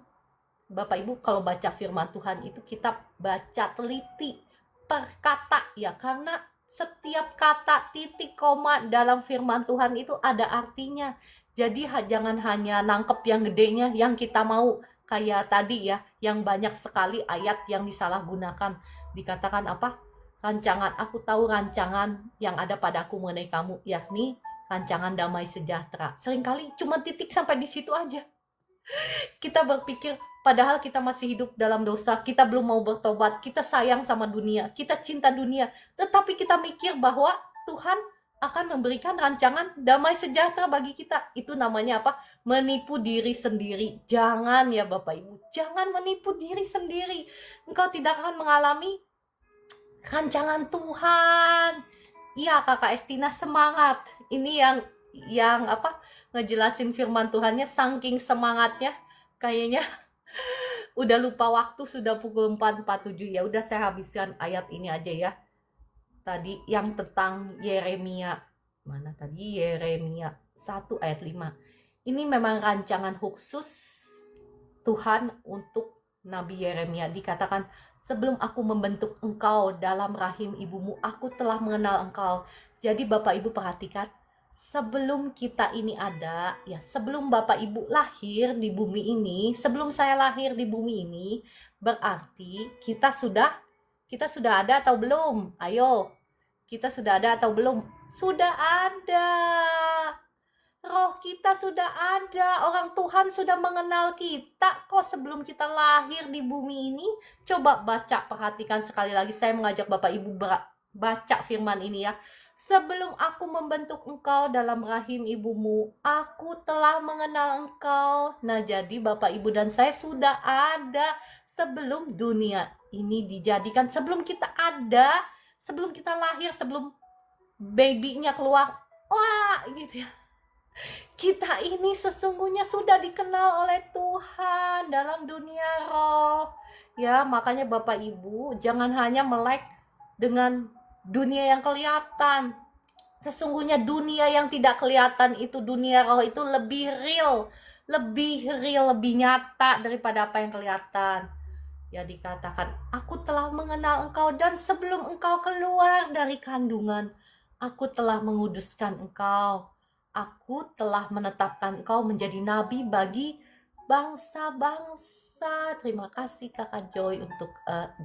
Bapak Ibu kalau baca firman Tuhan itu kita baca teliti per kata ya, karena Setiap kata, titik, koma dalam firman Tuhan itu ada artinya. Jadi jangan hanya nangkep yang gedenya, yang kita mau. Kayak tadi ya, yang banyak sekali ayat yang disalahgunakan. Dikatakan apa? Rancangan, aku tahu rancangan yang ada padaku mengenai kamu, yakni rancangan damai sejahtera. Seringkali cuma titik sampai di situ aja. Kita berpikir, padahal kita masih hidup dalam dosa, kita belum mau bertobat, kita sayang sama dunia, kita cinta dunia, tetapi kita mikir bahwa Tuhan akan memberikan rancangan damai sejahtera bagi kita. Itu namanya apa? Menipu diri sendiri. Jangan ya Bapak Ibu, jangan menipu diri sendiri. Engkau tidak akan mengalami rancangan Tuhan. Iya Kakak Estina, semangat. Ini yang apa? Ngejelasin firman Tuhannya, saking semangatnya kayaknya udah lupa waktu, sudah pukul 4.47. Ya udah, saya habiskan ayat ini aja ya. Tadi yang tentang Yeremia. Mana tadi? Yeremia 1 ayat 5. Ini memang rancangan khusus Tuhan untuk Nabi Yeremia. Dikatakan, sebelum aku membentuk engkau dalam rahim ibumu, aku telah mengenal engkau. Jadi Bapak Ibu perhatikan, sebelum kita ini ada, ya sebelum Bapak Ibu lahir di bumi ini, sebelum saya lahir di bumi ini, berarti kita sudah ada atau belum? Ayo, kita sudah ada atau belum? Sudah ada. Roh kita sudah ada. Orang Tuhan sudah mengenal kita kok sebelum kita lahir di bumi ini. Coba baca, perhatikan sekali lagi. Saya mengajak Bapak Ibu baca firman ini ya. Sebelum aku membentuk engkau dalam rahim ibumu, aku telah mengenal engkau. Nah, jadi Bapak Ibu dan saya sudah ada sebelum dunia ini dijadikan, sebelum kita ada, sebelum kita lahir, sebelum babynya keluar. Wah, gitu ya. Kita ini sesungguhnya sudah dikenal oleh Tuhan dalam dunia roh. Ya, makanya Bapak Ibu jangan hanya melek dengan dunia yang kelihatan. Sesungguhnya dunia yang tidak kelihatan itu, dunia roh itu lebih real, lebih nyata daripada apa yang kelihatan. Ya, dikatakan, aku telah mengenal engkau dan sebelum engkau keluar dari kandungan, aku telah menguduskan engkau. Aku telah menetapkan engkau menjadi nabi bagi bangsa-bangsa. Terima kasih Kakak Joy untuk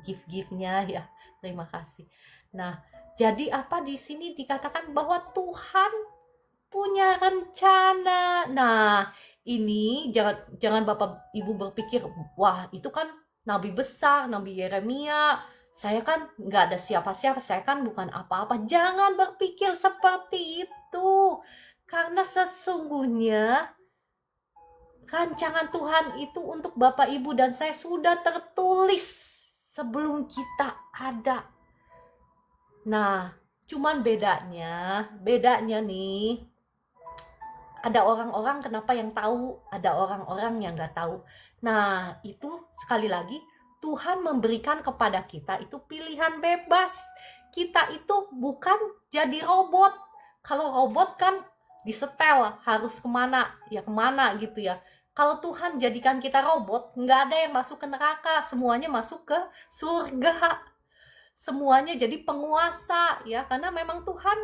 gift-giftnya ya. Terima kasih. Nah, jadi apa di sini dikatakan bahwa Tuhan punya rencana. Nah, ini jangan Bapak Ibu berpikir, wah itu kan nabi besar, Nabi Yeremia. Saya kan nggak ada siapa-siapa, saya kan bukan apa-apa. Jangan berpikir seperti itu. Karena sesungguhnya rancangan Tuhan itu untuk Bapak Ibu dan saya sudah tertulis sebelum kita ada. Nah, cuman bedanya nih, ada orang-orang kenapa yang tahu, ada orang-orang yang nggak tahu. Nah, itu sekali lagi Tuhan memberikan kepada kita itu pilihan bebas. Kita itu bukan jadi robot. Kalau robot kan disetel harus kemana gitu ya. Kalau Tuhan jadikan kita robot, nggak ada yang masuk ke neraka, semuanya masuk ke surga. Semuanya jadi penguasa ya, karena memang Tuhan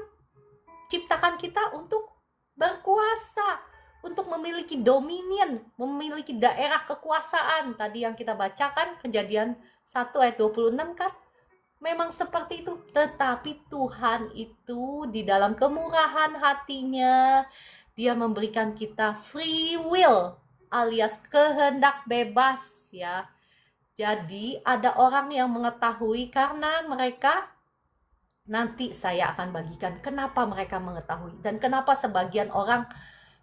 ciptakan kita untuk berkuasa, untuk memiliki dominion, memiliki daerah kekuasaan. Tadi yang kita bacakan Kejadian 1 ayat 26 kan, memang seperti itu. Tetapi Tuhan itu di dalam kemurahan hatinya, dia memberikan kita free will alias kehendak bebas ya. Jadi ada orang yang mengetahui karena mereka, nanti saya akan bagikan kenapa mereka mengetahui dan kenapa sebagian orang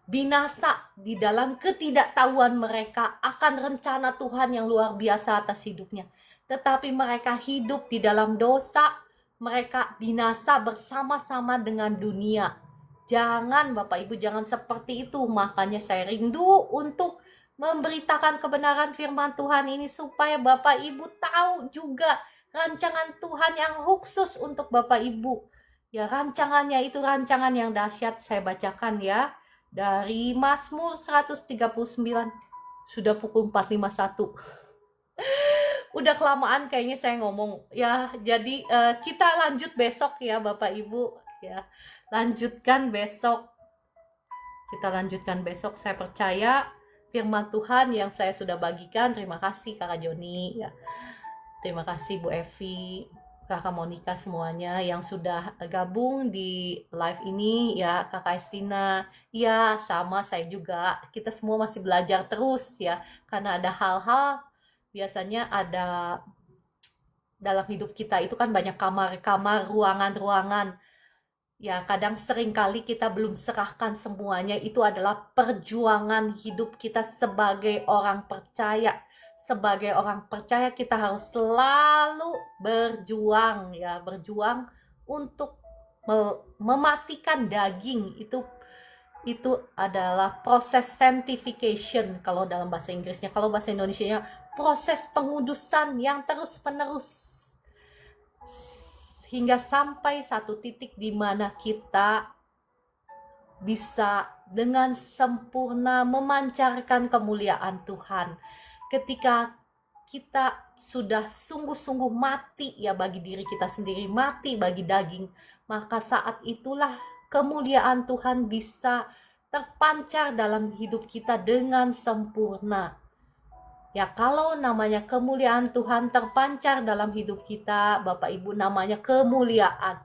binasa di dalam ketidaktahuan mereka akan rencana Tuhan yang luar biasa atas hidupnya. Tetapi mereka hidup di dalam dosa, mereka binasa bersama-sama dengan dunia. Jangan Bapak Ibu, jangan seperti itu. Makanya saya rindu untuk memberitakan kebenaran firman Tuhan ini supaya Bapak Ibu tahu juga rancangan Tuhan yang khusus untuk Bapak Ibu. Ya, rancangannya itu rancangan yang dahsyat. Saya bacakan ya. Dari Mazmur 139. Sudah pukul 4.51. Udah kelamaan kayaknya saya ngomong. Ya, jadi kita lanjut besok ya Bapak Ibu ya. Lanjutkan besok. Kita lanjutkan besok. Saya percaya firman Tuhan yang saya sudah bagikan. Terima kasih Kakak Joni ya. Terima kasih Bu Evi, Kakak Monica semuanya yang sudah gabung di live ini ya, Kakak Estina. Ya, sama saya juga. Kita semua masih belajar terus ya. Karena ada hal-hal biasanya ada dalam hidup kita itu kan banyak kamar-kamar, ruangan-ruangan. Ya, kadang sering kali kita belum serahkan semuanya. Itu adalah perjuangan hidup kita sebagai orang percaya. Sebagai orang percaya kita harus selalu berjuang ya, berjuang untuk mematikan daging. Itu adalah proses sanctification kalau dalam bahasa Inggrisnya. Kalau bahasa Indonesianya proses pengudusan yang terus-menerus hingga sampai satu titik di mana kita bisa dengan sempurna memancarkan kemuliaan Tuhan. Ketika kita sudah sungguh-sungguh mati ya bagi diri kita sendiri, mati bagi daging, maka saat itulah kemuliaan Tuhan bisa terpancar dalam hidup kita dengan sempurna. Ya, kalau namanya kemuliaan Tuhan terpancar dalam hidup kita, Bapak Ibu, namanya kemuliaan.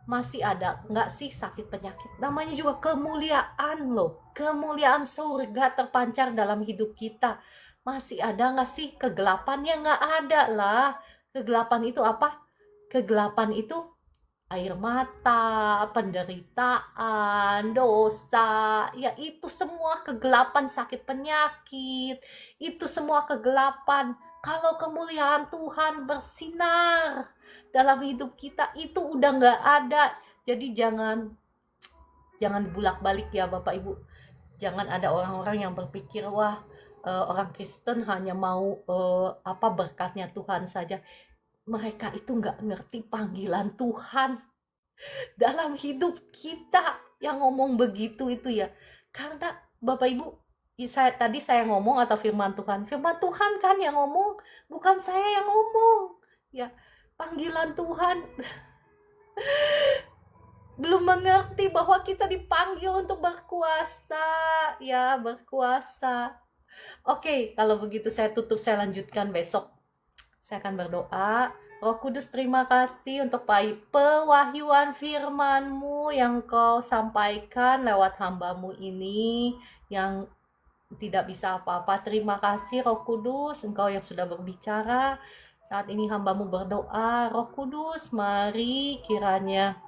Masih ada nggak sih sakit penyakit? Namanya juga kemuliaan loh. Kemuliaan surga terpancar dalam hidup kita. Masih ada nggak sih kegelapan? Ya nggak ada lah. Kegelapan itu apa? Kegelapan itu air mata, penderitaan, dosa, ya itu semua kegelapan, sakit penyakit, itu semua kegelapan. Kalau kemuliaan Tuhan bersinar dalam hidup kita, itu udah nggak ada. Jadi jangan bulak-balik ya Bapak Ibu. Jangan ada orang-orang yang berpikir, wah orang Kristen hanya mau berkatnya Tuhan saja. Mereka itu nggak ngerti panggilan Tuhan dalam hidup kita yang ngomong begitu itu ya. Karena Bapak Ibu, tadi saya ngomong atau firman Tuhan kan yang ngomong, bukan saya yang ngomong. Ya, panggilan Tuhan belum mengerti bahwa kita dipanggil untuk berkuasa, ya, berkuasa. Oke, kalau begitu saya tutup, saya lanjutkan besok. Saya akan berdoa. Roh Kudus, terima kasih untuk pewahyuan firman-Mu yang Kau sampaikan lewat hamba-Mu ini yang tidak bisa apa-apa. Terima kasih Roh Kudus, Engkau yang sudah berbicara. Saat ini hamba-Mu berdoa, Roh Kudus, mari kiranya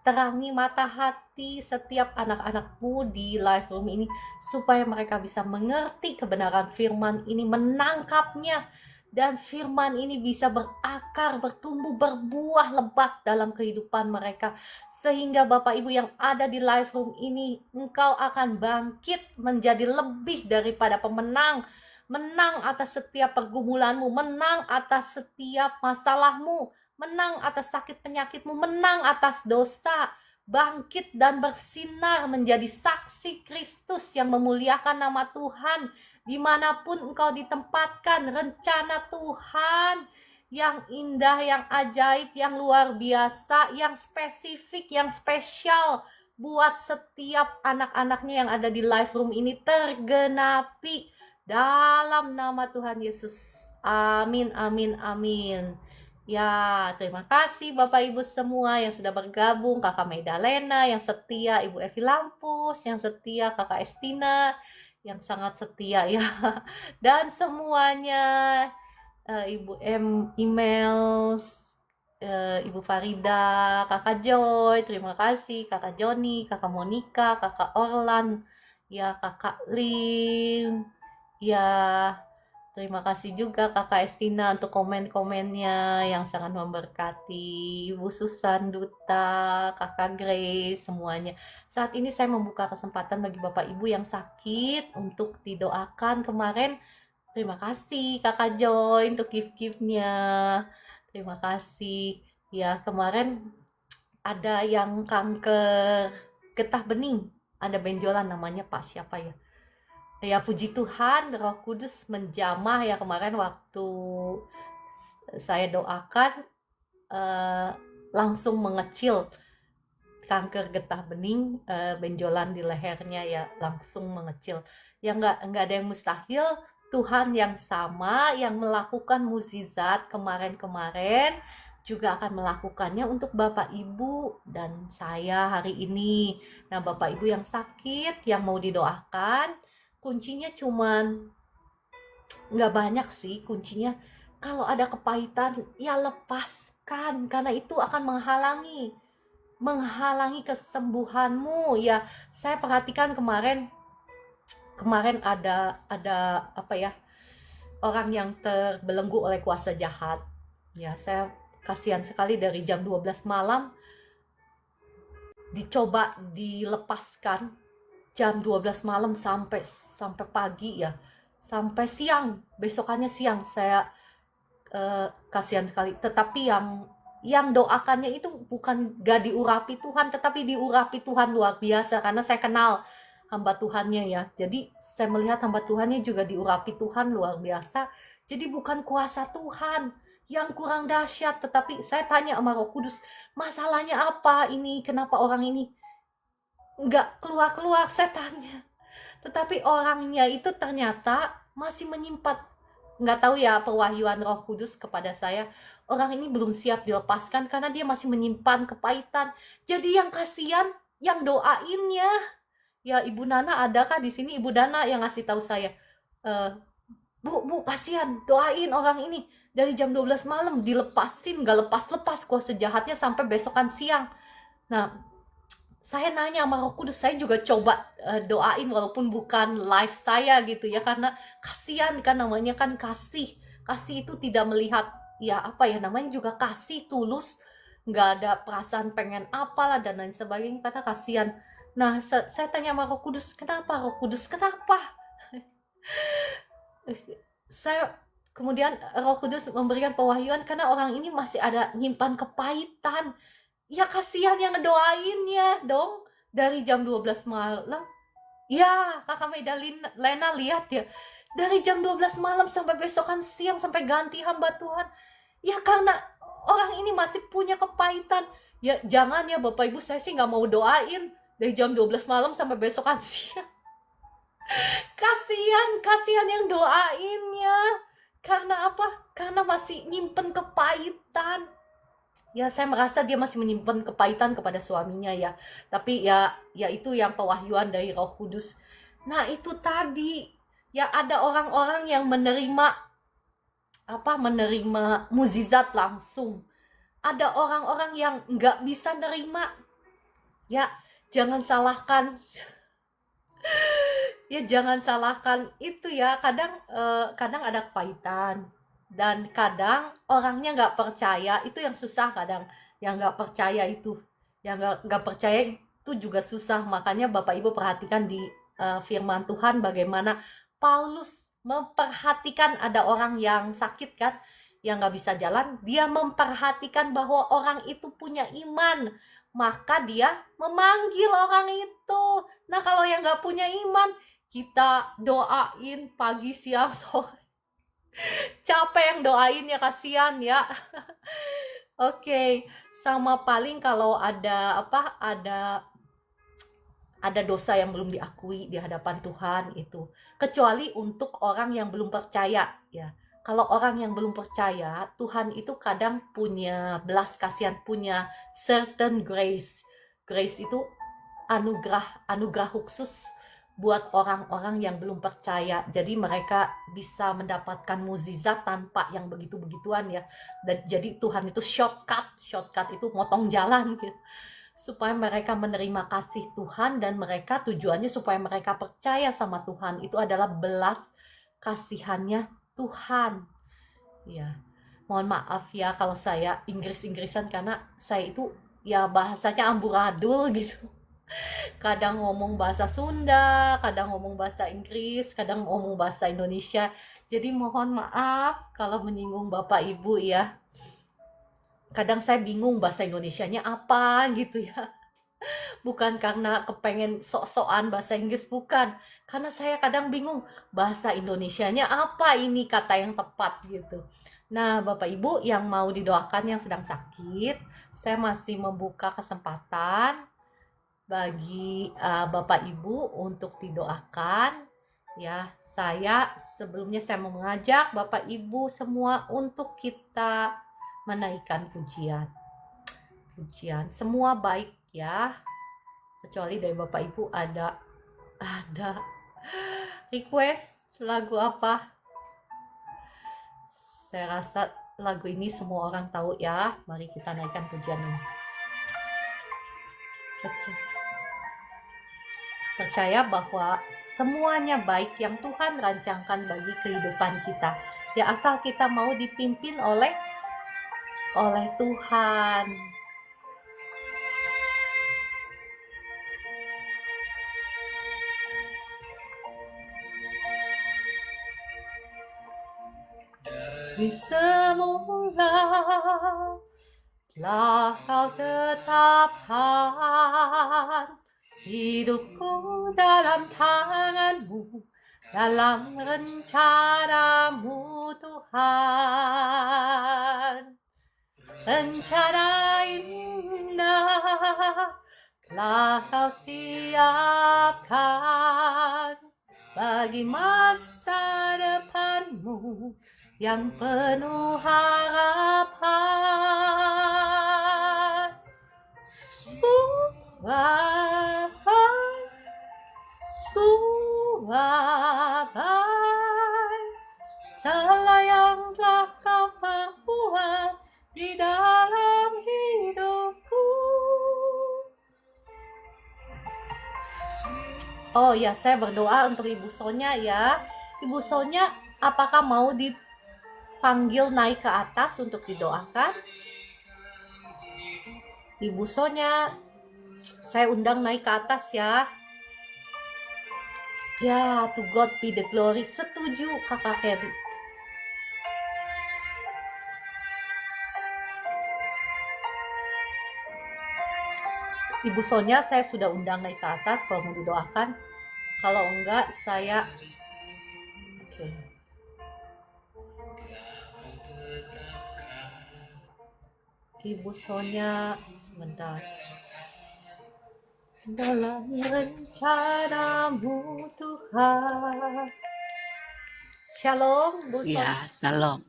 terangi mata hati setiap anak-anak-Mu di live room ini supaya mereka bisa mengerti kebenaran firman ini, menangkapnya, dan firman ini bisa berakar, bertumbuh, berbuah lebat dalam kehidupan mereka. Sehingga Bapak Ibu yang ada di live room ini, Engkau akan bangkit menjadi lebih daripada pemenang. Menang atas setiap pergumulanmu, menang atas setiap masalahmu, menang atas sakit penyakitmu, menang atas dosa. Bangkit dan bersinar menjadi saksi Kristus yang memuliakan nama Tuhan. Dimanapun engkau ditempatkan, rencana Tuhan yang indah, yang ajaib, yang luar biasa, yang spesifik, yang spesial buat setiap anak-anaknya yang ada di live room ini tergenapi dalam nama Tuhan Yesus. Amin, amin, amin. Ya, terima kasih Bapak Ibu semua yang sudah bergabung. Kakak Medalena yang setia, Ibu Evi Lampus yang setia, Kakak Estina yang sangat setia ya, dan semuanya, Ibu Email, Ibu Farida, Kakak Joy, terima kasih, Kakak Joni, Kakak Monica, Kakak Orlan, ya, Kakak Lim, ya, terima kasih juga Kakak Estina untuk komen-komennya yang sangat memberkati. Ibu Susan, Duta, Kakak Grace, semuanya. Saat ini saya membuka kesempatan bagi Bapak Ibu yang sakit untuk didoakan kemarin. Terima kasih Kakak Joy untuk gift-giftnya. Terima kasih. Ya, kemarin ada yang kanker getah bening. Ada benjolan namanya Pak siapa ya? Ya puji Tuhan, Roh Kudus menjamah ya kemarin waktu saya doakan, eh, langsung mengecil kanker getah bening, benjolan di lehernya ya langsung mengecil. Ya nggak ada yang mustahil. Tuhan yang sama yang melakukan mukjizat kemarin-kemarin juga akan melakukannya untuk Bapak Ibu dan saya hari ini. Nah, Bapak Ibu yang sakit, yang mau didoakan, kuncinya cuman nggak banyak sih kuncinya. Kalau ada kepahitan, ya lepaskan karena itu akan menghalangi kesembuhanmu ya. Saya perhatikan kemarin kemarin ada apa ya, orang yang terbelenggu oleh kuasa jahat ya. Saya kasihan sekali dari jam 12 malam dicoba dilepaskan, jam 12 malam sampai sampai pagi ya, sampai siang, besokannya siang. Saya kasihan sekali. Tetapi yang doakannya itu bukan gak diurapi Tuhan, tetapi diurapi Tuhan luar biasa karena saya kenal hamba Tuhannya ya. Jadi saya melihat hamba Tuhannya juga diurapi Tuhan luar biasa. Jadi bukan kuasa Tuhan yang kurang dahsyat, tetapi saya tanya sama Roh Kudus, masalahnya apa ini? Kenapa orang ini nggak keluar-keluar? Saya tanya. Tetapi orangnya itu ternyata masih menyimpan, nggak tahu ya pewahyuan Roh Kudus kepada saya, orang ini belum siap dilepaskan karena dia masih menyimpan kepahitan. Jadi yang kasihan yang doainnya. Ya Ibu Nana adakah di sini? Ibu Nana yang ngasih tahu saya, eh Bu kasihan, doain orang ini dari jam 12 malam dilepasin, nggak lepas-lepas kuasa jahatnya sampai besokan siang. Nah, saya nanya sama Roh Kudus, saya juga coba doain walaupun bukan live saya gitu ya, karena kasihan kan, namanya kan kasih. Kasih itu tidak melihat ya apa ya, namanya juga kasih tulus, nggak ada perasaan pengen apalah dan lain sebagainya karena kasihan. Nah, saya tanya sama Roh Kudus, kenapa Roh Kudus, kenapa? Saya kemudian Roh Kudus memberikan pewahyuan karena orang ini masih ada nyimpan kepahitan. Ya kasihan yang ngedoainnya dong. Dari jam 12 malam. Ya, Kakak Lena lihat ya. Dari jam 12 malam sampai besokan siang sampai ganti hamba Tuhan. Ya karena orang ini masih punya kepahitan. Ya jangan ya Bapak Ibu, saya sih nggak mau doain dari jam 12 malam sampai besokan siang. Kasihan yang doainnya. Karena apa? Karena masih nyimpen kepahitan. Ya saya merasa dia masih menyimpan kepahitan kepada suaminya ya. Tapi ya itu yang pewahyuan dari Roh Kudus. Nah, itu tadi ya ada orang-orang yang menerima mukjizat langsung. Ada orang-orang yang nggak bisa nerima. Ya, jangan salahkan ya jangan salahkan itu ya. Kadang ada kepahitan dan kadang orangnya nggak percaya, itu yang susah. Kadang yang nggak percaya itu, yang nggak percaya itu juga susah. Makanya Bapak Ibu perhatikan di firman Tuhan bagaimana Paulus memperhatikan ada orang yang sakit kan, yang nggak bisa jalan. Dia memperhatikan bahwa orang itu punya iman, maka dia memanggil orang itu. Nah, kalau yang nggak punya iman, kita doain pagi, siang, sore. Capek yang doain ya, kasihan ya. Oke, sama paling kalau ada dosa yang belum diakui di hadapan Tuhan itu. Kecuali untuk orang yang belum percaya ya. Kalau orang yang belum percaya, Tuhan itu kadang punya belas kasihan, punya certain grace. Grace itu anugerah khusus buat orang-orang yang belum percaya. Jadi mereka bisa mendapatkan mukjizat tanpa yang begitu-begituan ya. Dan jadi Tuhan itu shortcut itu motong jalan gitu. Supaya mereka menerima kasih Tuhan dan mereka tujuannya supaya mereka percaya sama Tuhan. Itu adalah belas kasihannya Tuhan. Ya. Mohon maaf ya kalau saya Inggris-Inggrisan karena saya itu ya bahasanya amburadul gitu. Kadang ngomong bahasa Sunda, kadang ngomong bahasa Inggris, kadang ngomong bahasa Indonesia. Jadi mohon maaf kalau menyinggung Bapak Ibu ya. Kadang saya bingung bahasa Indonesianya apa gitu ya. Bukan karena kepengen sok-sokan bahasa Inggris, bukan. Karena saya kadang bingung bahasa Indonesianya apa ini kata yang tepat gitu. Nah, Bapak Ibu yang mau didoakan yang sedang sakit, saya masih membuka kesempatan bagi Bapak Ibu untuk didoakan. Ya, saya mau mengajak Bapak Ibu semua untuk kita menaikkan pujian. Pujian semua baik ya, kecuali dari Bapak Ibu ada request lagu apa. Saya rasa lagu ini semua orang tahu ya. Mari kita naikkan pujian ini. Percaya bahwa semuanya baik yang Tuhan rancangkan bagi kehidupan kita. Ya asal kita mau dipimpin oleh Tuhan. Dari semula telah kau tetapkan hidupku dalam tanganmu, dalam rencanamu Tuhan. Rencana indah telah kau siapkan bagi masa depanmu yang penuh harapan. Suabai segala yang telah kau perbuat di dalam hidupku. Oh ya, saya berdoa untuk Ibu Sonya ya. Ibu Sonya, apakah mau dipanggil naik ke atas untuk didoakan? Ibu Sonya, saya undang naik ke atas ya. Ya, to God be the glory. Setuju Kakak Kerry. Ibu Sonya saya sudah undang naik ke atas kalau mau didoakan. Kalau enggak saya Oke. Ibu Sonya bentar. Dalam rencanamu Tuhan. Shalom Bu Sonya. Ya, salam.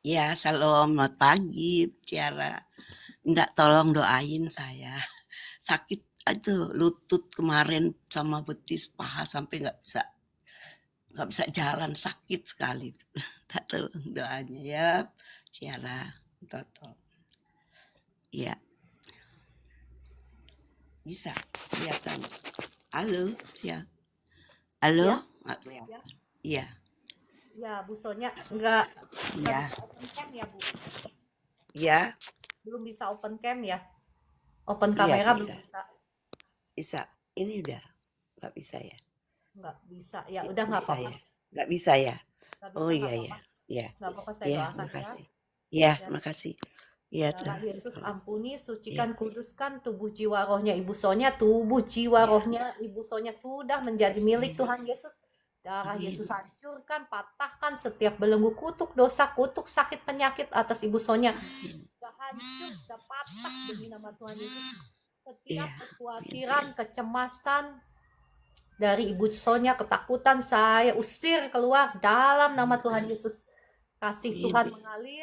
Ya, salam. Selamat pagi, Ciara. Enggak, tolong doain saya. Sakit aduh lutut kemarin sama betis paha sampai nggak bisa jalan, sakit sekali. Tak tolong doanya ya, Ciara. Toto. Ya. Bisa kelihatan. Halo, siap. Halo? Ya. Nggak kelihatan. Iya. Ya, Bu Sonya enggak Iya. bisa open cam ya, Bu? Iya. Belum bisa open cam ya? Open kamera Iya, belum bisa. Bisa. Ini udah nggak bisa ya? Nggak bisa. Ya, udah nggak apa-apa. Ya? Nggak bisa ya? Nggak bisa, Oh nggak iya apa-apa. ya. Iya. Nggak apa-apa, saya Iya, doakan makasih. ya. Iya, makasih. Iya, Darah Yesus ampuni, sucikan, Iya. kuduskan tubuh jiwa rohnya Ibu Sonya. Tubuh jiwa Iya. rohnya Ibu Sonya sudah menjadi milik Tuhan Yesus. Darah Amin. Yesus hancurkan, patahkan setiap belenggu kutuk dosa, kutuk sakit penyakit atas Ibu Sonya. Sudah hancur, sudah patah demi nama Tuhan Yesus. Setiap kekhawatiran, kecemasan dari Ibu Sonya, ketakutan saya usir keluar dalam nama Tuhan Yesus. Kasih Tuhan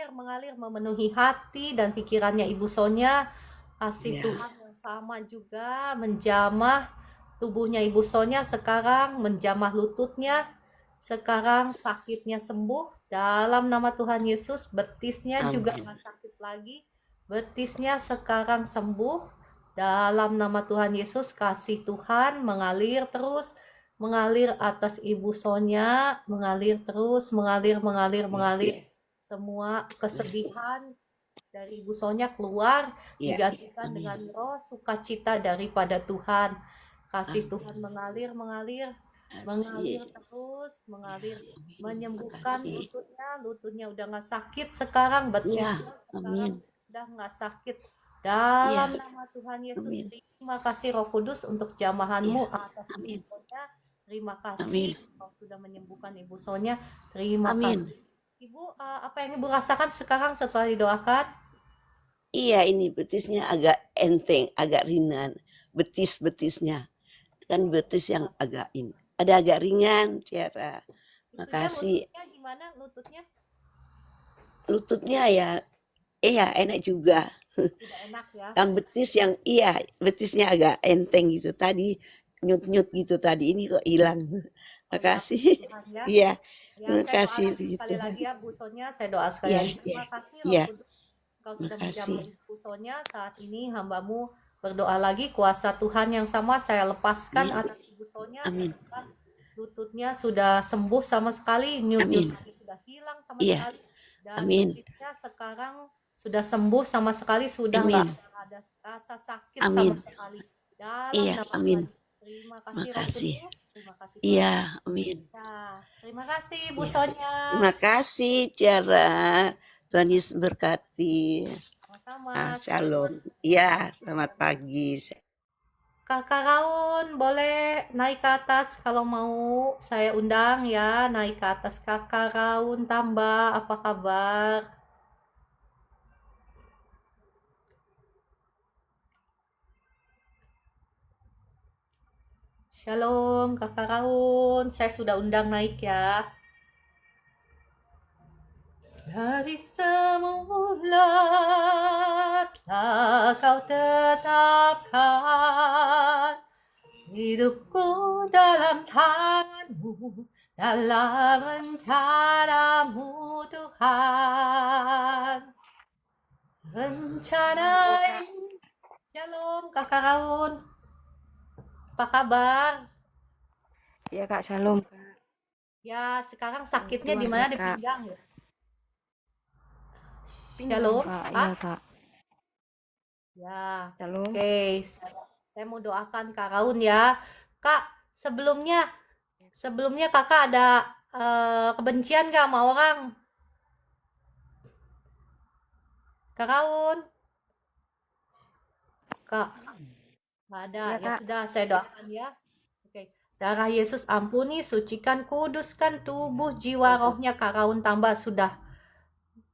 mengalir memenuhi hati dan pikirannya Ibu Sonya. Kasih Tuhan yang sama juga menjamah tubuhnya Ibu Sonya sekarang, menjamah lututnya. Sekarang sakitnya sembuh dalam nama Tuhan Yesus. Betisnya juga nggak sakit lagi. Betisnya sekarang sembuh dalam nama Tuhan Yesus. Kasih Tuhan mengalir terus, mengalir atas Ibu Sonya, mengalir terus, mengalir. Semua kesedihan dari Ibu Sonya keluar, digantikan dengan roh sukacita daripada Tuhan. Kasih Tuhan mengalir terus, menyembuhkan lututnya udah nggak sakit sekarang, betisnya sekarang udah nggak sakit. Iya, Dalam nama Tuhan Yesus, amin. terima kasih Roh Kudus untuk Iya, jamahanmu atas Ibu amin. Sonya. Terima Amin. kasih Kau sudah menyembuhkan Ibu Sonya. Terima Amin. kasih. Ibu, apa yang Ibu rasakan sekarang setelah didoakan? Iya, ini betisnya agak enteng, agak ringan. Betis-betisnya. Kan betis yang agak ini. Ada agak ringan, Tiara. Itunya Makasih. lututnya gimana? Lututnya Lututnya ya, iya enak juga. sudah enak ya. Yang betis yang iya, betisnya agak enteng gitu. Tadi nyut-nyut gitu tadi. Ini kok hilang. Oh ya, Makasih. puji Tuhan ya. Iya, Ya, terima saya doa kasih lagi begitu. sekali lagi ya Bu Sonya, saya doa sekali Iya, lagi. iya, Terima kasih Roh iya. Kudus, Engkau sudah Makasih. menjamah Ibu Sonya. Saat ini hambamu berdoa lagi, kuasa Tuhan yang sama saya lepaskan Amin. atas Ibu Sonya. Amin. Sekarang lututnya sudah sembuh sama sekali, nyut-nyut Amin. tadi sudah hilang sama Iya. sekali. Dan Amin. betisnya sekarang sudah sembuh sama sekali, sudah nggak Amin. ada rasa sakit sama Amin. sekali. Dalam Iya, nama amin. Tuhan. Terima kasih Roh Makasih. Kudus, terima kasih Tuhan. Iya, amin. Ya, terima kasih Bu Iya. Sonya. Terima kasih, Tiara. Tuhan Yesus berkati. Sama-sama. Shalom. Iya, selamat pagi. Kakak Raun, boleh naik ke atas kalau mau saya undang ya, naik ke atas Kakak Raun tambah, apa kabar? Shalom Kakak Raun, saya sudah undang naik ya. Dari semula telah kau tetapkan hidupku dalam tanganmu, dalam rencanamu Tuhan. Rencana ini. Shalom Kakak Raun, apa kabar? Iya Kak, Shalom Kak. Ya sekarang sakitnya di Gimana mana? sehat Di Kak? pinggang ya? Pinggang Shalom Kak, Kak? iya Kak. Ya, Shalom. oke. Saya mau doakan Kak Raun ya. Kak, sebelumnya Kakak ada kebencian gak sama orang? Kak Raun? Kak, nggak ada. Iya Ya Kak. sudah, saya doakan ya. Oke. Darah Yesus ampuni, sucikan, kuduskan tubuh, jiwa, rohnya Kak Raun tambah sudah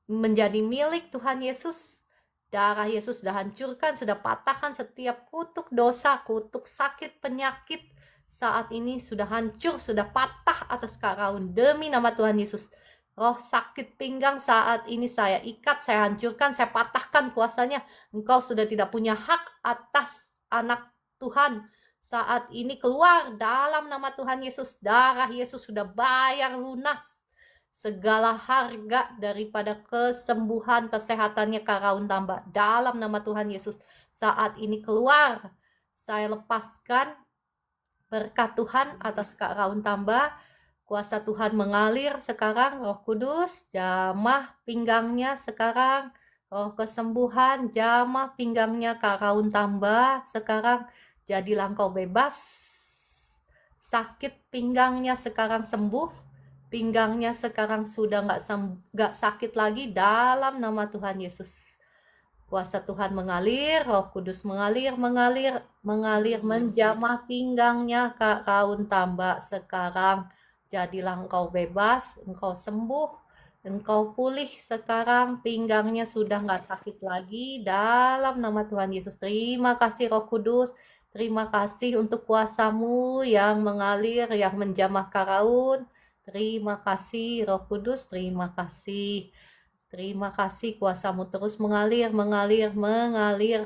menjadi milik Tuhan Yesus. Darah Yesus sudah hancurkan, sudah patahkan setiap kutuk dosa, kutuk sakit, penyakit. Saat ini sudah hancur, sudah patah atas Kak Raun. Demi nama Tuhan Yesus. Roh sakit pinggang saat ini saya ikat, saya hancurkan, saya patahkan kuasanya. Engkau sudah tidak punya hak atas anak Tuhan. Saat ini keluar dalam nama Tuhan Yesus. Darah Yesus sudah bayar lunas segala harga daripada kesembuhan kesehatannya Kak Raun tambah. Dalam nama Tuhan Yesus saat ini keluar. Saya lepaskan berkat Tuhan atas Kak Raun tambah. Kuasa Tuhan mengalir sekarang, Roh Kudus, jamah pinggangnya sekarang, roh kesembuhan, jamah pinggangnya Kak Raun tambah sekarang, jadilah engkau bebas. Sakit pinggangnya sekarang sembuh, pinggangnya sekarang sudah nggak sakit lagi dalam nama Tuhan Yesus. Kuasa Tuhan mengalir, Roh Kudus mengalir, menjamah pinggangnya Kak Raun tambah sekarang. Jadilah engkau bebas, engkau sembuh, engkau pulih sekarang, pinggangnya sudah nggak sakit lagi dalam nama Tuhan Yesus. Terima kasih Roh Kudus, terima kasih untuk kuasamu yang mengalir, yang menjamah Kak Raun. Terima kasih Roh Kudus, terima kasih. Terima kasih kuasamu terus mengalir,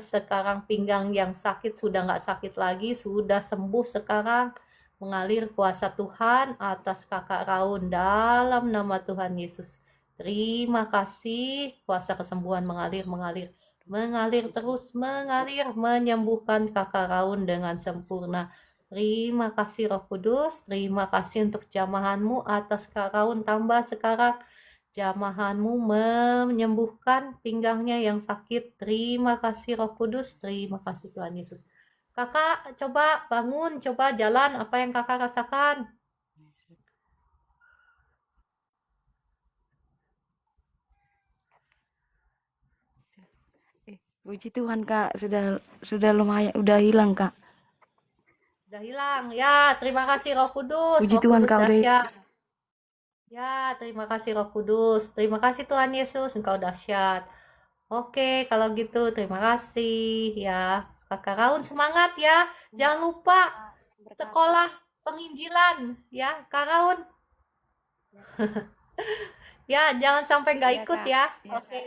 sekarang pinggang yang sakit sudah nggak sakit lagi, sudah sembuh sekarang. Mengalir kuasa Tuhan atas Kakak Raun dalam nama Tuhan Yesus. Terima kasih kuasa kesembuhan mengalir, terus mengalir, menyembuhkan Kakak Raun dengan sempurna. Terima kasih Roh Kudus, terima kasih untuk jamahanmu atas Kak Raun tambah sekarang. Jamahanmu menyembuhkan pinggangnya yang sakit. Terima kasih Roh Kudus, terima kasih Tuhan Yesus. Kakak coba bangun, coba jalan, apa yang kakak rasakan? Puji Tuhan Kak, sudah lumayan, udah hilang Kak. Udah hilang. Ya, terima kasih Roh Kudus. Puji Roh Tuhan Kudus Kak udah dahsyat. Ya, terima kasih Roh Kudus. Terima kasih Tuhan Yesus, Engkau dahsyat. Oke, kalau gitu terima kasih ya. Kakak Raun semangat ya. Jangan lupa sekolah penginjilan ya, Kak Raun. Ya, jangan sampai nggak Iya, ikut Kak. ya. Iya, Oke.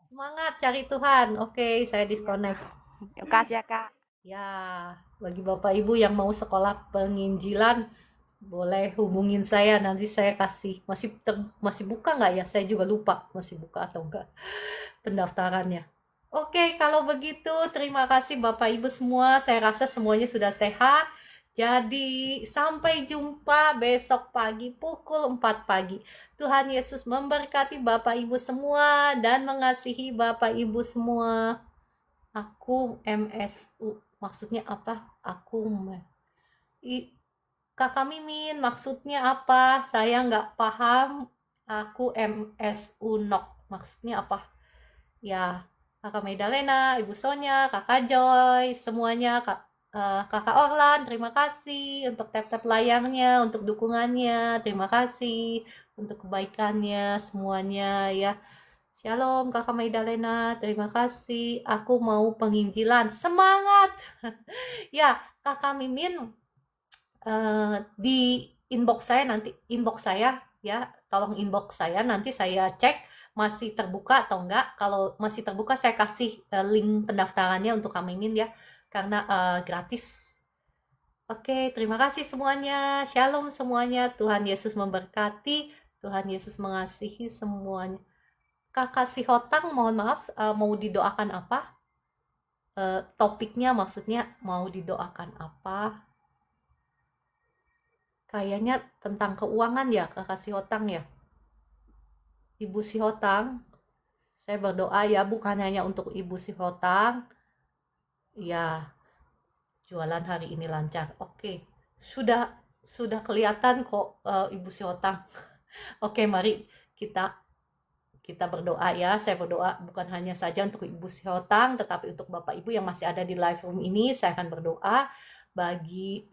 Semangat cari Tuhan. Oke, saya disconnect. Terima kasih ya Kak. Ya, bagi Bapak Ibu yang mau sekolah penginjilan, boleh hubungin saya, nanti saya kasih. Masih buka nggak ya? Saya juga lupa masih buka atau enggak pendaftarannya. Oke, kalau begitu terima kasih Bapak Ibu semua. Saya rasa semuanya sudah sehat. Jadi sampai jumpa besok pagi pukul 4 pagi. Tuhan Yesus memberkati Bapak Ibu semua dan mengasihi Bapak Ibu semua. Aku MSU. Maksudnya apa? Kakak Mimin, maksudnya apa? Saya nggak paham. Aku MSU NOK. Maksudnya apa? Ya, Kakak Medalena, Ibu Sonya, Kakak Joy, semuanya, Kakak Orlan, terima kasih untuk tap-tap layarnya, untuk dukungannya, terima kasih untuk kebaikannya, semuanya ya. Shalom Kakak Medalena, terima kasih. Aku mau penginjilan, semangat! Ya, Kakak Mimin, di inbox saya ya, tolong inbox saya, nanti saya cek masih terbuka atau enggak. Kalau masih terbuka saya kasih link pendaftarannya untuk Kak Mimin ya, karena gratis. Oke, terima kasih semuanya. Shalom semuanya. Tuhan Yesus memberkati. Tuhan Yesus mengasihi semuanya. Kakak Sihotang, mohon maaf, mau didoakan apa? Topiknya maksudnya mau didoakan apa? Kayaknya tentang keuangan ya, Kakak Sihotang ya. Ibu Sihotang, saya berdoa ya, bukan hanya untuk Ibu Sihotang. Ya, jualan hari ini lancar. Oke, sudah kelihatan kok Ibu Sihotang. Oke, mari kita berdoa ya. Saya berdoa bukan hanya saja untuk Ibu Sihotang, tetapi untuk Bapak Ibu yang masih ada di live room ini. Saya akan berdoa bagi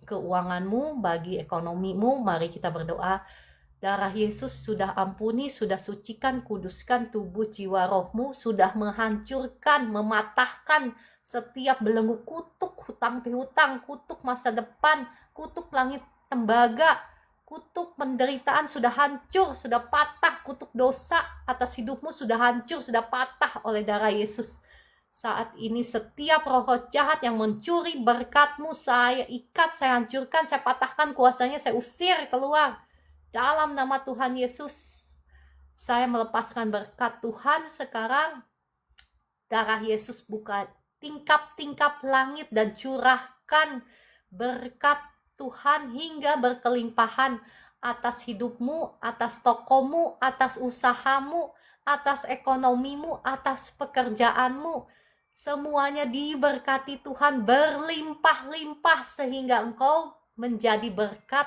keuanganmu, bagi ekonomimu. Mari kita berdoa. Darah Yesus sudah ampuni, sudah sucikan, kuduskan tubuh jiwa rohmu, sudah menghancurkan, mematahkan setiap belenggu, kutuk hutang piutang, kutuk masa depan, kutuk langit tembaga, kutuk penderitaan sudah hancur, sudah patah, kutuk dosa atas hidupmu sudah hancur, sudah patah oleh darah Yesus. Saat ini setiap roh jahat yang mencuri berkatmu, saya ikat, saya hancurkan, saya patahkan kuasanya, saya usir keluar. Dalam nama Tuhan Yesus, saya melepaskan berkat Tuhan sekarang. Darah Yesus buka tingkap-tingkap langit dan curahkan berkat Tuhan hingga berkelimpahan atas hidupmu, atas tokomu, atas usahamu, atas ekonomimu, atas pekerjaanmu. Semuanya diberkati Tuhan berlimpah-limpah sehingga engkau menjadi berkat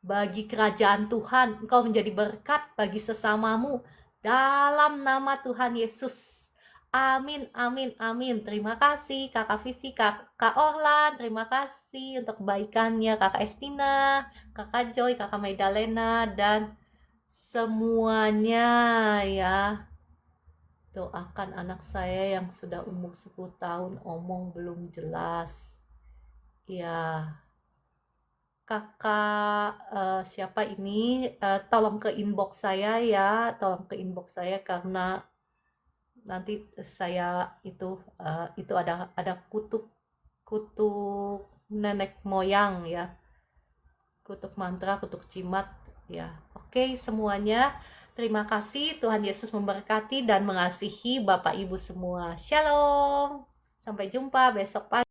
bagi kerajaan Tuhan, engkau menjadi berkat bagi sesamamu dalam nama Tuhan Yesus. Amin, amin, amin. Terima kasih Kakak Vivi, Kak Orlan, terima kasih untuk kebaikannya Kakak Estina, Kakak Joy, Kakak Maidalena, dan semuanya ya. Doakan anak saya yang sudah umur 10 tahun, omong belum jelas. Ya, Kakak siapa ini, tolong ke inbox saya ya, tolong ke inbox saya karena nanti saya itu ada kutuk nenek moyang ya, kutuk mantra, kutuk jimat ya. Oke semuanya, terima kasih. Tuhan Yesus memberkati dan mengasihi Bapak Ibu semua. Shalom, sampai jumpa besok pagi.